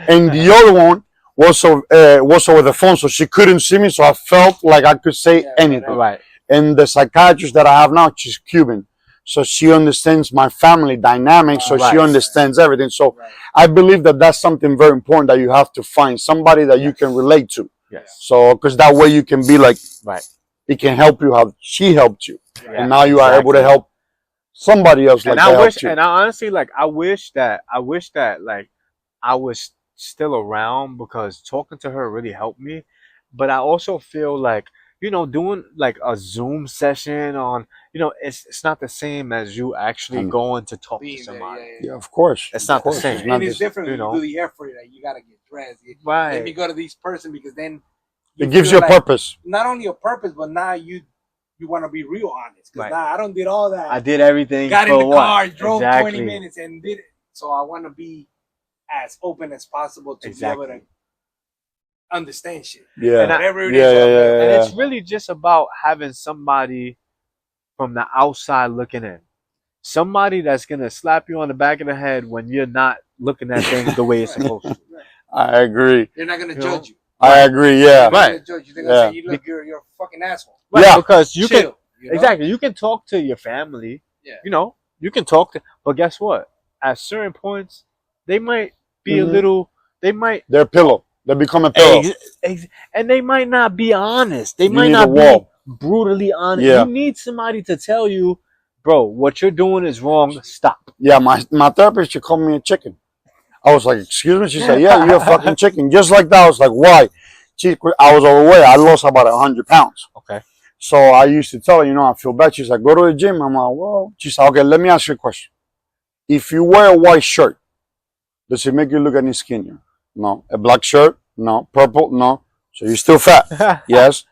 And the other one was over the phone, so she couldn't see me, so I felt like I could say anything. Right. And the psychiatrist that I have now, she's Cuban. So she understands my family dynamics, so she Right. understands everything. So Right. I believe that that's something very important that you have to find somebody that you can relate to. Yes. So, because that way you can be like, Right. it can help you how she helped you. Yeah, And now you are able to exactly. help somebody else like And that I helped wish, you. and I honestly, like, I wish that like I was still around because talking to her really helped me. But I also feel like, doing like a Zoom session on, it's not the same as you actually know. going to talk to Being there, somebody. Yeah, of course. It's not of the course. same. It's not And it's the, different when you do the effort. Like, you gotta get dressed. Right. Let me go to this person, because then it gives you feel a like purpose. not only a purpose, but now you want to be real honest. Because Right. now I don't did all that. I did everything. Got for in the what? car, drove Exactly. 20 minutes, and did it. So I want to be as open as possible to Exactly. be able to understand shit. Yeah. And I- Whatever it Yeah, is. yeah, yeah, And yeah. it's really just about having somebody from the outside looking in. Somebody that's going to slap you on the back of the head when you're not looking at things the way it's supposed to. I agree. They're not gonna You judge you. I agree. Yeah. They're not Right. gonna judge you. They're gonna Yeah. say, you're a fucking asshole. Right, Yeah. because you can Chill, you know? exactly, you can talk to your family. Yeah. You can talk to, but guess what? At certain points, they might be a Mhm. little. They might, They're pillow. They become a pillow. and they might not be honest. They You might need not a be wall. brutally honest. Yeah. You need somebody to tell you, bro, what you're doing is wrong. Stop. Yeah, my therapist, she called me a chicken. I was like, excuse me? She said, yeah, you're a fucking chicken. Just like that. I was like, why? I was overweight. I lost about 100 pounds. Okay. So I used to tell her, I feel bad. She's like, go to the gym. I'm like, well, she said, okay, let me ask you a question. If you wear a white shirt, does it make you look any skinnier? No. A black shirt? No. Purple? No. So you're still fat? Yes.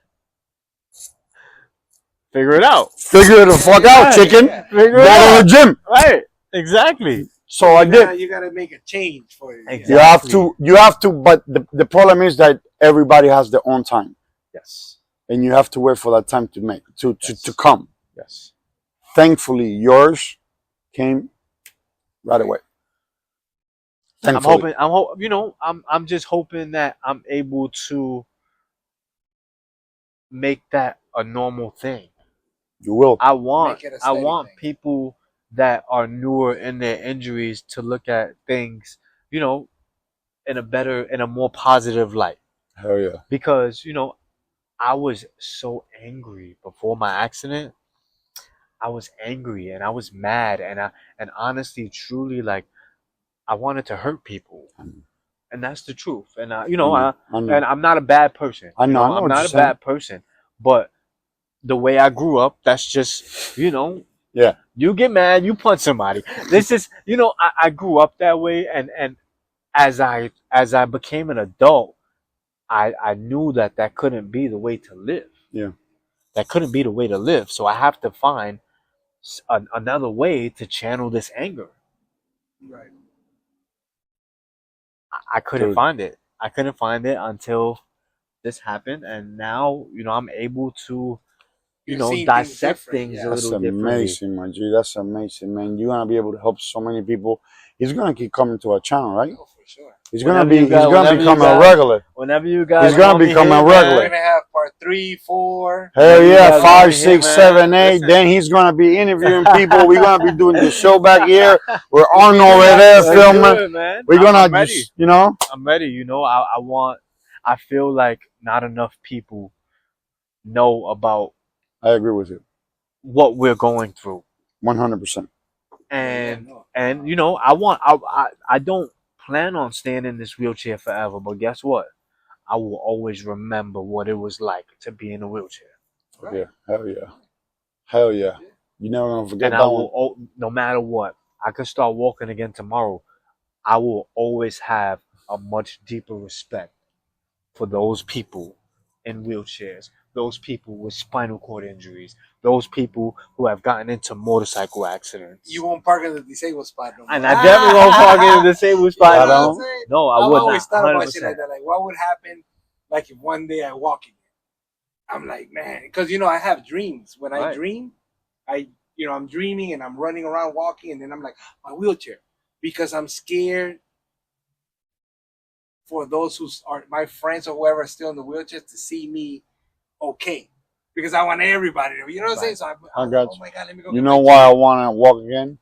Figure it out. Figure the fuck out, chicken. Yeah. Figure Go it to out. the gym. Right. Exactly. So I did. You gotta make a change for it. Exactly. You have to, but the problem is that everybody has their own time. Yes. And you have to wait for that time to Yes. to come. Yes. Thankfully, yours came right away. Thankfully. I'm just hoping that I'm able to make that a normal thing. You will. I want Make it a steady thing. people that are newer in their injuries to look at things, in a more positive light. Hell yeah. Because, I was so angry before my accident. I was angry and I was mad and honestly, truly, like, I wanted to hurt people. And that's the truth. And I know. and I'm not a bad person. I know. I know I'm what not you're a saying. bad person. But the way I grew up, that's just, Yeah. you get mad, you punch somebody. This is, I grew up that way, and as I became an adult, I knew that couldn't be the way to live. Yeah. That couldn't be the way to live. So I have to find another way to channel this anger. Right. I couldn't Dude. find it. I couldn't find it until this happened, and now I'm able to You're seeing things dissect different, things yeah. a That's little differently. amazing, my G. That's amazing, man. You're gonna be able to help so many people. He's gonna keep coming to our channel, right? Oh, for sure. He's Whenever gonna you become a guys- regular. Whenever you guys, He's gonna want me become here, a man, regular. We're gonna have part 3, 4. Hell You yeah, guys 5, want me here, 6, man? 7, 8. Listen. Then he's gonna be interviewing people. We're gonna be doing the show back here. We're on over there Let's do filming. it, man. We're I'm gonna ready. just, I'm ready. I feel like not enough people know about I agree with you, what we're going through, 100%. and Yeah, no. and I don't plan on staying in this wheelchair forever. But guess what? I will always remember what it was like to be in a wheelchair, Right. Yeah, hell yeah, hell yeah. You're never gonna forget and I that one. will. No matter what, I could start walking again tomorrow. I will always have a much deeper respect for those people in wheelchairs, those people with spinal cord injuries, those people who have gotten into motorcycle accidents. You won't park in the disabled spot no more. And I definitely won't park in the disabled spot. You know I what I'm don't. saying? No, I I've would always not. thought about 100%. shit like that. Like, what would happen, like, if one day I walk again? I'm like, man, because I have dreams. When I Right. dream, I'm dreaming and I'm running around walking, and then I'm like, my wheelchair, because I'm scared for those who are my friends or whoever are still in the wheelchairs to see me okay, because I want everybody to, what I'm saying? So I got oh you. my god, let me go. You get know my why I chair. want to walk again?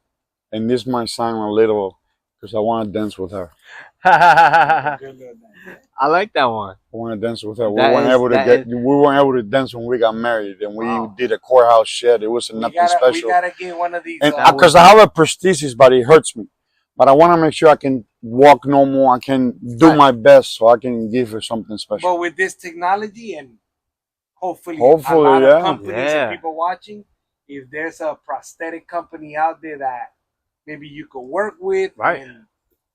And this might sound a little, because I want to dance with her. Good little thing. I like that one. I want to dance with her. We That weren't is- able to that we weren't able to dance when we got married, and we Wow. did a courthouse shit. It wasn't nothing We special. gotta get one of these. And That because was- I have a prosthesis, but it hurts me. But I want to make sure I can walk normal. I can do Right. my best so I can give her something special. But with this technology and hopefully a Hopefully, lot yeah. of companies Yeah. and people watching, if there's a prosthetic company out there that maybe you could work with Right. and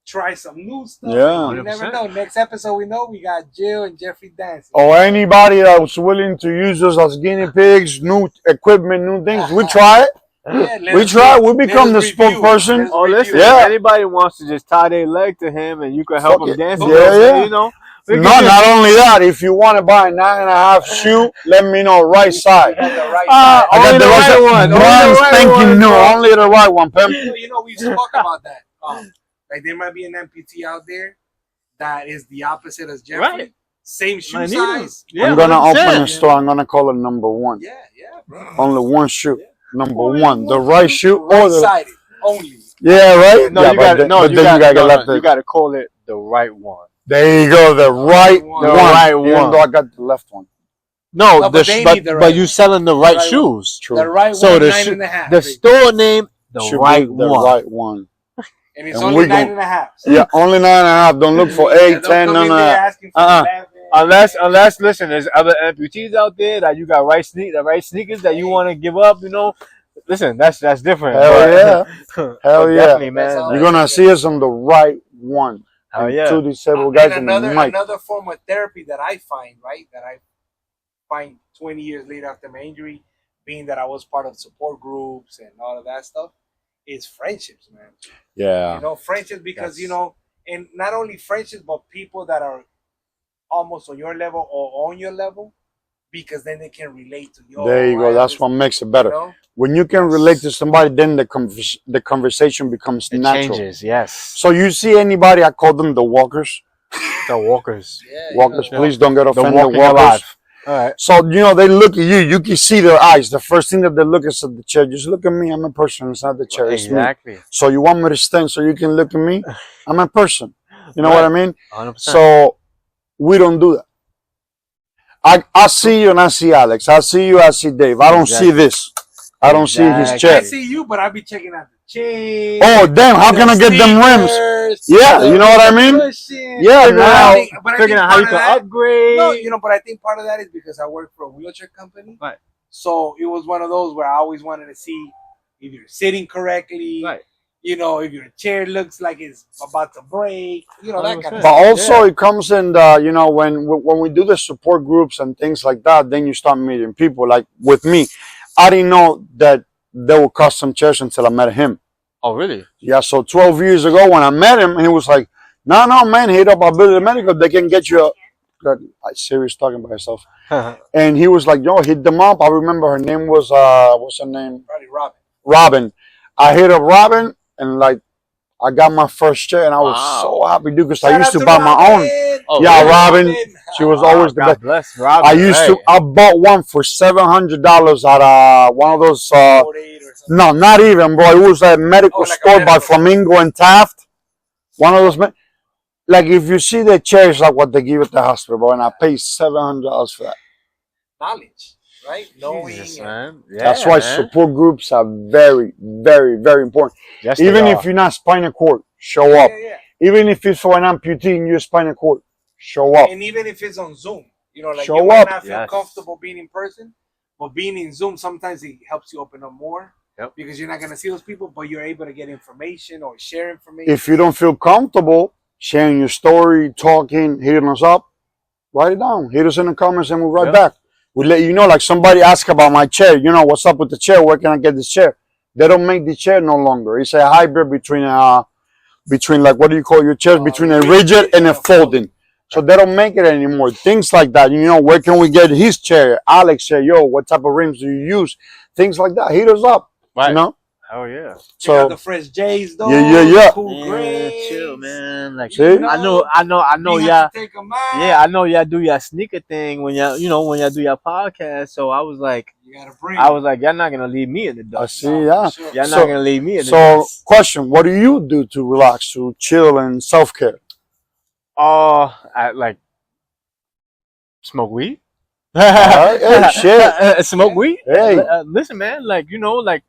try some new stuff. Yeah. You never 100%. know. Next episode we know we got Jill and Jeffrey dancing. Or anybody that was willing to use us as guinea pigs, new equipment, new things. We try it. Yeah, let We us try. re- We let become the us review it. spokesperson. Let us Oh, review listen, it. Yeah. if anybody wants to just tie their leg to him and you can help Fuck him it. dance, Yeah, a little bit, yeah. you know. We No, can just- not only that. If you want to buy a 9.5 shoe, let me know right side. We got the right Ah, side. I got Only the the right right side. one. Only Brand the right spanking one, new. bro. Only the right one, pimp. We spoke about that. Like there might be an amputee out there that is the opposite as Jeffrey. Right. Same shoe Might need size. Yeah, I'm gonna 100%. open a store. I'm gonna call it number one. Yeah, bro. Only one shoe. Yeah. Number Only one. The one right shoe, shoe or right the sided only. yeah, right. No, yeah, you but got then- no, but you then got you gotta no, let no, you the. got to call it the right one. There you go. The right The one. right Even one. though I got the left one. No, No, but they need the but right you one. selling the right right shoes. True. The right So one, the 9.5. The store name, the Should right be the one. right one. and it's and only we gon- 9.5. Yeah, only 9.5. Don't look for Yeah, 8, don't 10, come none in of there that. asking for Uh-uh. 11. Unless, listen, there's other amputees out there that you got the right sneakers that you want to give up. You know, listen, that's different. Hell but- yeah. but Hell yeah. definitely, That's man. all. You're gonna see us on the right one. Hell And yeah. two disabled guys And in the mic. another form of therapy that I find, right, that I find 20 years later after my injury, being that I was part of support groups and all of that stuff, is friendships, man. Yeah. You know, friendships because, That's- you know, and not only friendships, but people that are almost on your level or on your level, because then they can relate to you. There you go. That's what makes it better. You know? When you can relate to somebody, then the conversation becomes It natural. changes, yes. So you see anybody, I call them the walkers. The walkers. Yeah, you Walkers, know, please don't get The offended. walking Walkers. alive. All right. So, you know, they look at you. You can see their eyes. The first thing that they look is at the chair. Just look at me. I'm a person. It's not the chair. It's me. Exactly. So you want me to stand so you can look at me? I'm a person. You know Right. what I mean? 100%. So we don't do that. I see you and I see Alex. I see you, I see Dave. I don't see Exactly. this. I don't see his Exactly. chair. I see you, but I be checking out the chain. Oh, damn. How can I get them rims? Yeah, you know what I mean? Yeah, Figuring now. out, But I figuring think out how you part can of that- upgrade. No, you know, but I think part of that is because I work for a wheelchair company. Right. So it was one of those where I always wanted to see if you're sitting correctly. Right. You know, if your chair looks like it's about to break. You know, that kind of But stuff. also it comes in the, you know, when we do the support groups and things like that, then you start meeting people. Like with me, I didn't know that they were custom chairs until I met him. Oh, really? Yeah, so 12 years ago when I met him, he was like, no, man, hit up Ability Medical. They can get you a... God, Siri's talking by herself. And he was like, yo, hit them up. I remember her name was, what's her name? Probably Robin. Robin. I hit up Robin and like, I got my first chair and I was Wow. so happy, dude, because I Shout used out to buy my own. Oh, Yeah, really? Robin. She was always the God best. bless Robin. I used to, I bought one for $700 at one of those, 48 or something. no, not even, bro. It was a medical Oh, like a store by medical store. Flamingo and Taft. One of those, like if you see the chairs, like what they give at the hospital, bro, and I paid $700 for that. Knowledge, right? Knowing. Jesus, and- man. Yeah, That's why man. support groups are very, very, very important. Yes, Even they if are. you're not spinal cord, show up. Yeah. Even if it's for an amputee and you're spinal cord, show up. And even if it's on Zoom, you know, like Show you might up. not feel Yes. comfortable being in person, but being in Zoom sometimes it helps you open up more. Yep. Because you're not gonna see those people, but you're able to get information or share information. If you don't feel comfortable sharing your story, talking, hitting us up, write it down. Hit us in the comments and we'll write Yeah. back. We let you know, like somebody asked about my chair. You know, what's up with the chair? Where can I get this chair? They don't make the chair no longer. It's a hybrid between like, what do you call your chairs? Between a rigid and a folding. So they don't make it anymore. Things like that. You know, where can we get his chair? Alex said, yo, what type of rims do you use? Things like that. Hit us up. Right. You know? Oh, yeah. You got So the fresh J's though. Yeah. Cool grades. Chill, man. Like, See? I know, You y'all. have to take 'em out. Yeah, I know y'all do your sneaker thing when y'all, when y'all do your podcast. So I was like, You gotta bring. y'all not gonna leave me in the I dust. see, yeah. Sure. Y'all So- not gonna leave me in the So, dust. question, what do you do to relax, to chill and self-care? I like smoke weed. Alright, hey, shit. Smoke weed. Hey. Listen, man. Like like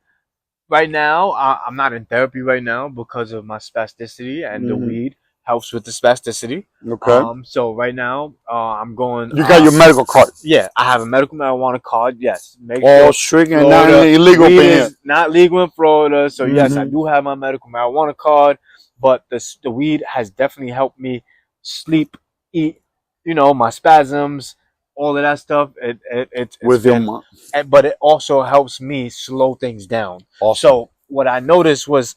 right now, I'm not in therapy right now because of my spasticity and the Mhm. weed. helps with the spasticity. Okay. So right now, I'm going. You got your medical card. Yeah, I have a medical marijuana card. Yes, make All sure strict and not Florida, illegal weed in here. is not legal in Florida. So yes, I Mhm. do have my medical marijuana card, but the weed has definitely helped me sleep, eat, my spasms, all of that stuff. It's With your been, mom. but it also helps me slow things down. Awesome. So what I noticed was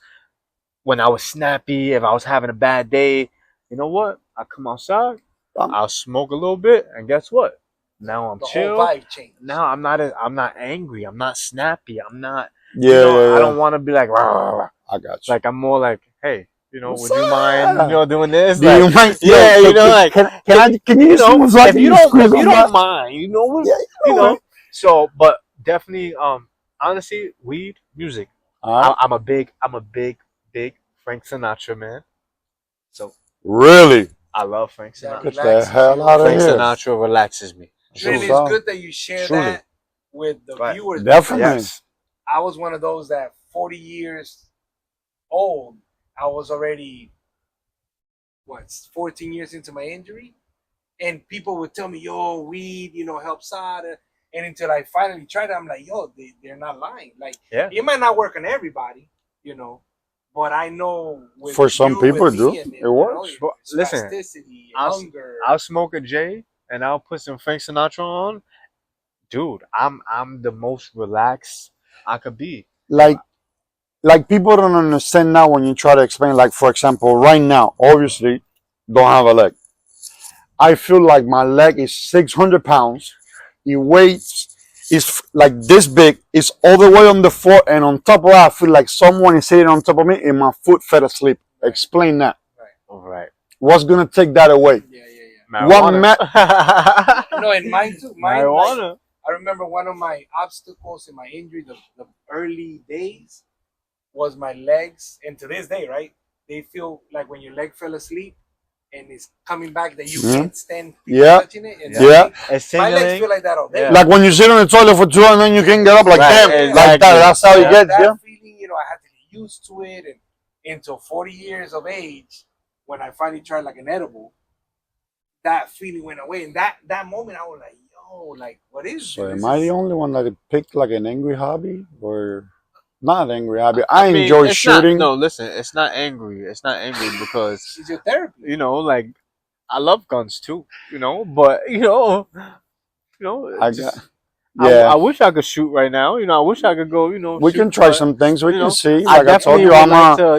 when I was snappy, if I was having a bad day, you know what? I come outside, I'll smoke a little bit, and guess what? Now I'm The whole chill. vibe change. Now I'm not angry. I'm not snappy. I'm not. Yeah, I don't want to be like. Rah, rah, rah. I got you. Like I'm more like, hey, What's would you mind, up? doing this? Do Like, you mind? yeah, Yo, can you if you don't mind, Yeah, So, but definitely, honestly, weed, music. Alright. I'm a big Frank Sinatra man. So Really? I love Frank That Sinatra. Get the relaxes hell you. out of Frank here. Sinatra relaxes me. And So, it's good that you share truly. that with the Right. viewers. Definitely. because Yes. I was one of those that 40 years old, I was already, 14 years into my injury. And people would tell me, yo, weed, helps out. And until I finally tried it, I'm like, yo, they're not lying. Like, Yeah. it might not work on everybody, but I know with For some you, people with it do. me and, It works. But listen, spasticity, I'll- hunger. I'll smoke a J and I'll put some Frank Sinatra on. Dude, I'm the most relaxed I could be. Like people don't understand now when you try to explain. Like for example, right now, obviously, don't have a leg. I feel like my leg is 600 pounds. It weighs is like this big. It's all the way on the floor, and on top of that, I feel like someone is sitting on top of me, and my foot fell asleep. Explain that. All right. What's gonna take that away? Yeah. Marijuana. No, and mine too. Mine, Marijuana. I remember one of my obstacles in my injury, the early days, was my legs. And to this day, right, they feel like when your leg fell asleep and it's coming back that you can't stand people touching it. And It's my legs tingling. feel like that all day. Yeah. Like when you sit on the toilet for 2 hours and then you can get up, like Right, damn, exactly. like that. That's how it Yeah. gets. That Yeah. feeling, I had to get used to it. And until 40 years of age, when I finally tried like an edible, that feeling went away. And that moment, I was like, yo, like, what is So this? am I the only one that picked like an angry hobby or not angry hobby? I mean, enjoy it's shooting. Not, no, listen, it's not angry. It's not angry because It's your therapy. like I love guns too. But I just- got, yeah. I wish I could shoot right now. I wish I could go. We shoot, can try but, some things. We you can know, see. I Like I told definitely you, would I'm like a. to,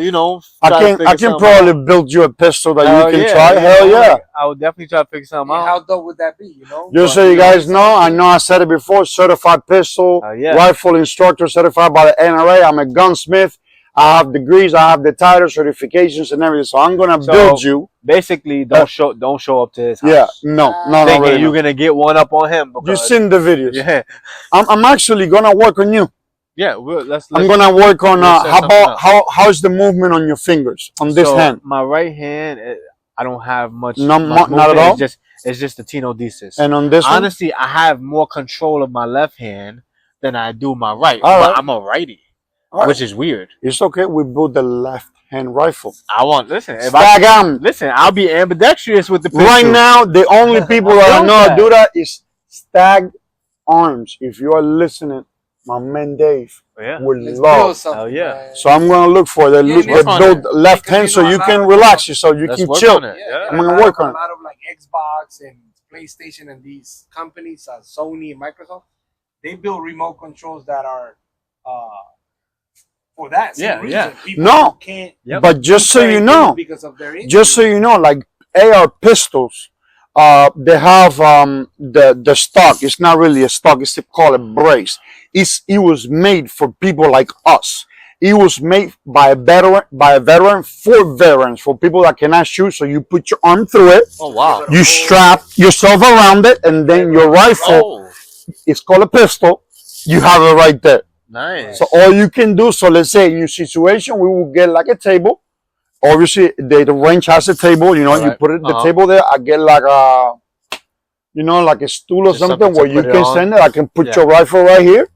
I try to can figure something probably out. build you a pistol that Hell you can yeah, try. Hell yeah. like, I would definitely try to figure something And out. how dope would that be, Just But, so you guys know, I know I said it before, certified pistol, Yeah. rifle instructor, certified by the NRA. I'm a gunsmith. I have degrees, I have the title, certifications, and everything. So I'm gonna So, build you. Basically, don't show up to his house. Yeah, no, not Thinking really. you're gonna get one up on him. You Because, seen the videos. Yeah, I'm actually gonna work on you. yeah. Let's I'm gonna work on let's set how something about up. how's the movement on your fingers on this So, hand? my right hand, I don't have much. Not much at movement. all? It's just the tenodesis. And on this one, Honestly, I have more control of my left hand than I do my right. All but right. I'm a righty, all right. which is weird. It's okay. We build the left hand rifle. Listen. Stag arm. Listen, I'll be ambidextrous with the pistol. Right now, the only people that I doing know how to that. do that is Stag Arms. If you are listening, my man Dave Yeah. would Let's love. build something. Hell yeah. Man. So I'm gonna look for the Yeah, look let's the work build on left Because hand you so know you a lot can of relax people- yourself. You Let's can work chill. on it. Yeah. I'm gonna a lot work of, on a lot of like Xbox and PlayStation and these companies, Sony and Microsoft, they build remote controls that are for that same Yeah, reason. yeah. People No. who can't Yep. But just do so you certain know, things because of their just so injury. you know, like AR pistols, they have the stock. It's not really a stock. It's called a brace. It was made for people like us. It was made by a veteran for veterans, for people that cannot shoot. So you put your arm through it, Oh wow. you strap yourself around it, and then your rifle, Oh, it's called a pistol. You have it right there. nice. So all you can do, so let's say in your situation, we will get like a table. Obviously, the range has a table. You Alright. put it the table there. I get like a, like a stool or Just something something to where you put it can on. stand it. I can put Yeah. your rifle right here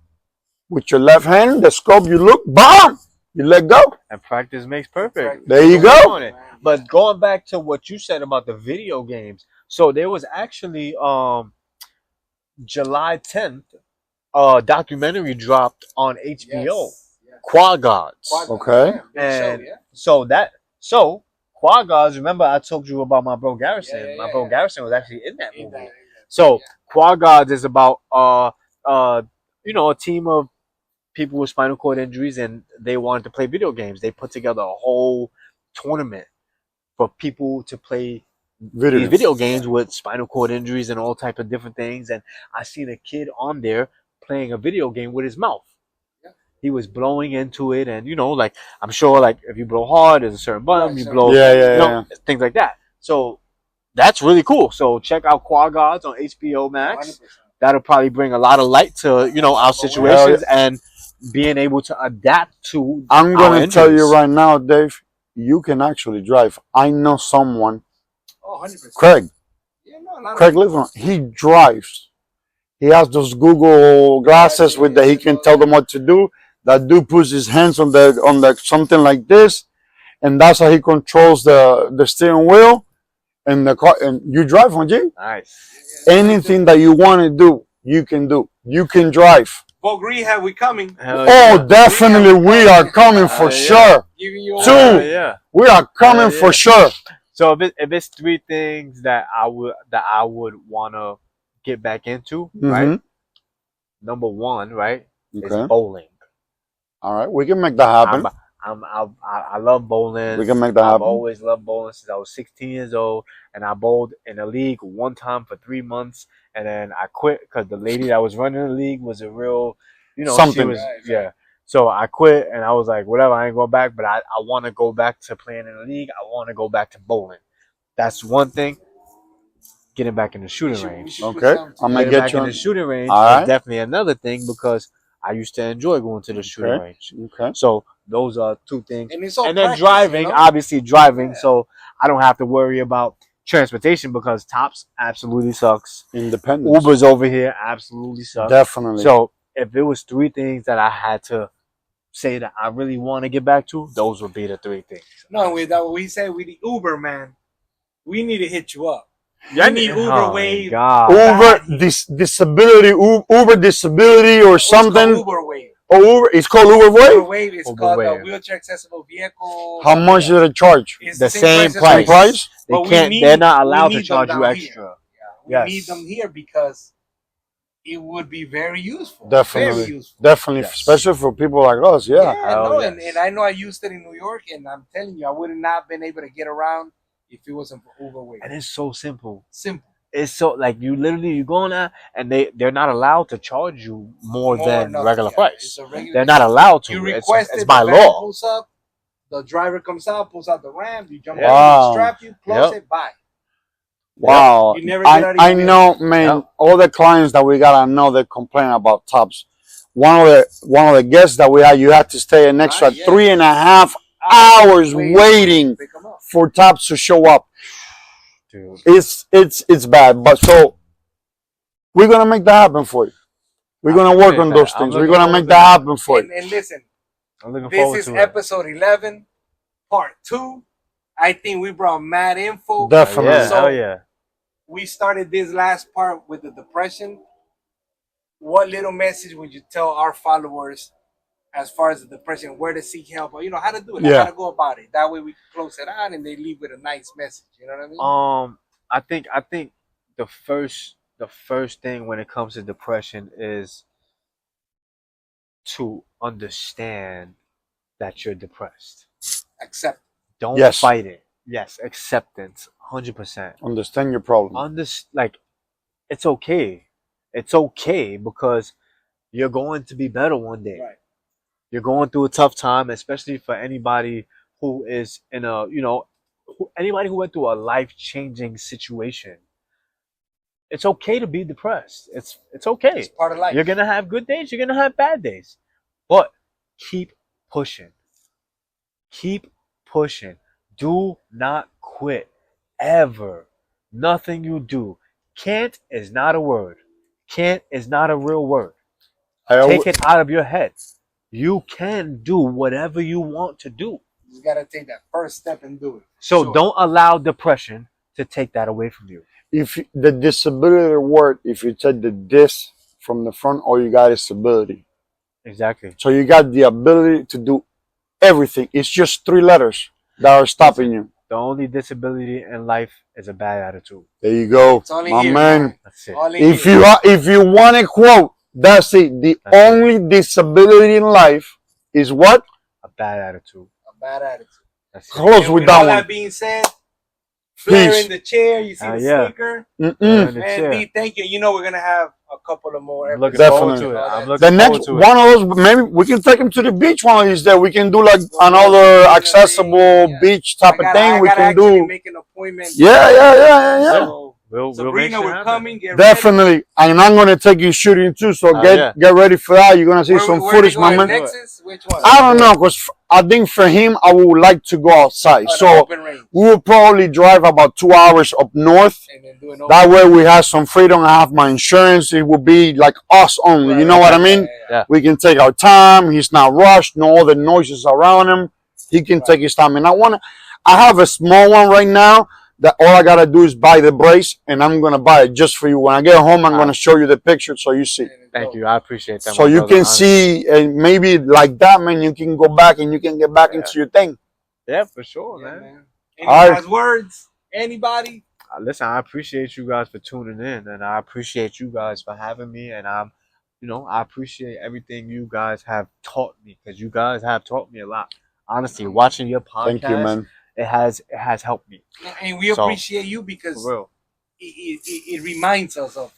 with your left hand. The scope, you look, bam, you let go. And practice makes perfect. There you Work go. on it. But going back to what you said about the video games, so there was actually July 10th, a documentary dropped on HBO, Yes. Yeah. Quad Gods. Okay. Yeah, big show, And yeah. so Quad Gods, remember I told you about my bro Garrison. Yeah, yeah, My yeah, bro yeah. Garrison was actually in that In movie. that- So yeah. Quad Gods is about a team of people with spinal cord injuries, and they wanted to play video games. They put together a whole tournament for people to play these video games with spinal cord injuries and all type of different things. And I seen a kid on there playing a video game with his mouth. Yeah. He was blowing into it, and like I'm sure, like if you blow hard, there's a certain button. Right, You sure. blow, Yeah. things like that. So that's really cool. So check out Quad Gods on HBO Max. 100%. That'll probably bring a lot of light to our situations and being able to adapt to. I'm our going to tell you injuries. right now, Dave, you can actually drive. I know someone, Oh, 100%. Craig. Yeah, no, a lot of Craig lives on. He drives. He has those Google glasses with that he can tell them what to do. That dude puts his hands on the something like this, and that's how he controls the steering wheel and the car. And you drive on G. Nice. Anything that you want to do, you can do. You can drive. Vogue Rehab, we coming. Hell Oh, yeah. definitely, we are coming for Yeah. sure. Giving you Two. Hell yeah. We are coming Yeah. for sure. So if it's three things that I would want to get back into, right? Mhm. Number one, right, Okay. is bowling. All right. We can make that happen. I love bowling. We can make that I've happen. always loved bowling since I was 16 years old, and I bowled in a league one time for 3 months, and then I quit because the lady that was running the league was a real, she Something. was, Right. yeah. So I quit, and I was like, whatever, I ain't going back, but I want to go back to playing in the league. I want to go back to bowling. That's one thing. Getting back in the shooting range. Okay. I'm gonna Getting get back you in on. the shooting range All is right. definitely another thing because I used to enjoy going to the shooting Okay. range. Okay. So those are two things. And it's all And then practice, driving, obviously driving, Yeah. so I don't have to worry about transportation because Tops absolutely sucks. Independence. Ubers over here absolutely suck. Definitely. So if it was three things that I had to say that I really want to get back to, those would be the three things. No, with that, we say with the Uber, man, we need to hit you up. Yeah, You need Uber Wave. God. Uber disability, Uber disability, or It's called something. Uber Wave. Oh, Uber. It's called Uber Uber Wave. Wave is Uber called Wave. a wheelchair accessible vehicle. How much did it charge? It's The same as price. Same price. They But we can't. need- They're not we allowed to need charge them you down extra. here. We Yes. need them here because it would be very useful. Definitely. Very useful. Definitely, Yes. especially for people like us. Yeah. Hell no, yes. and I know I used it in New York, and I'm telling you, I would have not been able to get around if it wasn't for Uber Wave. And it's so simple. Simple. It's so like you go on that and they're not allowed to charge you more than nothing, regular yeah. price. It's a regular- They're not allowed to. You It's request it, by the van law. pulls up, the driver comes out, pulls out the ramp, you jump Yeah. Wow. out, strap you, close Yep. it, bye. Wow. You never get out of I your know, man. Yep. All the clients that we got, I know they complain about Tops. One of the guests that we had, you had to stay an extra yeah. 3.5 hours waiting Pick 'em up. for Tops to show up. Dude. It's bad, but so we're gonna make that happen for you. We're gonna work on those I'm things. We're looking gonna forward make to that that. happen for you. And listen, I'm looking this forward is to it. episode 11, part 2. I think we brought mad info. Definitely. Yeah, So- hell yeah. We started this last part with the depression. What little message would you tell our followers as far as the depression, where to seek help, or how to do it, Yeah. how to go about it? That way we can close it out and they leave with a nice message. You know what I mean? I think the first thing when it comes to depression is to understand that you're depressed. Accept. Don't Yes. fight it. Yes, acceptance, 100%. Understand your problem. Like it's okay. It's okay because you're going to be better one day. Right. You're going through a tough time, especially for anybody who is in a, anybody who went through a life-changing situation. It's okay to be depressed. It's okay. It's part of life. You're gonna have good days. You're gonna have bad days, but keep pushing. Keep pushing. Do not quit ever. Nothing you do. Can't is not a word. Can't is not a real word. I Take it out of your head. you can do whatever you want to do. You just gotta take that first step and do it. So Sure. don't allow depression to take that away from you. If the disability word, if you take the dis from the front, all you got is ability. Exactly. So you got the ability to do everything. It's just 3 letters that are stopping you. The only disability in life is a bad attitude. There you go, It's only my here, man. That's it. Only If here. you want a quote, that's it. The That's it. only disability in life is what? A bad attitude. A bad attitude. That's it. Close And with with all that that one. being said, Flair Peace. in the chair. You see the Yeah. sticker. Mm-mm. In the Man, chair. B, thank you. You know we're gonna have a couple of more I'm looking episodes. forward to Definitely. it. I'm The looking next forward to one of those, maybe we can take him to the beach one of these days. We can do like another accessible Yeah. beach type of thing. We can actually do. make an appointment. Yeah. So, We'll make Sabrina, sure we're happen. coming. Get Definitely. And I'm gonna take you shooting too. So Oh, get yeah. get ready for that. You're gonna see ready. some Where footage, they my going? man. Nexus? Which one? I don't know, cause I think for him, I would like to go outside. An So open range. we will probably drive about 2 hours up north. And then do an That open way we have some freedom. I have my insurance. It will be like us only. You know what I mean? Yeah. We can take our time. He's not rushed. No other noises around him. He can take his time. And I have a small one right now that all I gotta do is buy the brace, and I'm gonna buy it just for you. When I get home, I'm gonna show you the picture so you see. Thank you. I appreciate that. So my you brother, can honestly. see, and maybe like that, man, you can go back and you can get back into your thing. Yeah, for sure, Yeah, man. man. Any All right. last words? Anybody? Listen, I appreciate you guys for tuning in, and I appreciate you guys for having me, and I appreciate everything you guys have taught me, because you guys have taught me a lot. Honestly, watching your podcast, Thank you, man. it has helped me. And we So, appreciate you because For real. it reminds us of,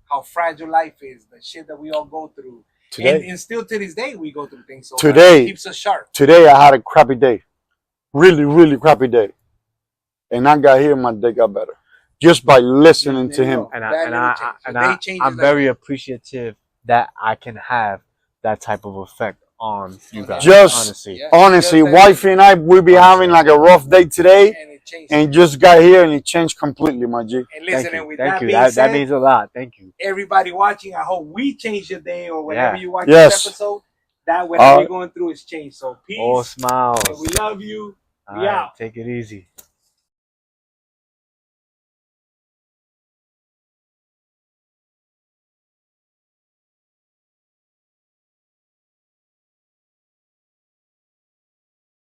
how fragile life is, the shit that we all go through. Today, And still to this day, we go through things. So Today. it keeps us sharp. today I had a crappy day, really, really crappy day, and I got here, my day got better just by listening to him. And That little change. So they change I'm us very like appreciative that I can have that type of effect on you guys. Just- honestly. Yeah. Honestly, Just that- wifey and I, we be having like a rough day today, And it changed. and just got here and it changed completely, my G. And listen, Thank and you. with Thank that you. being That said, means a lot. Thank you. everybody watching, I hope we change your day or whenever Yeah. you watch Yes. this episode, that whatever All you're going through is changed. So peace. All smiles. And we love you. All We right, out. take it easy.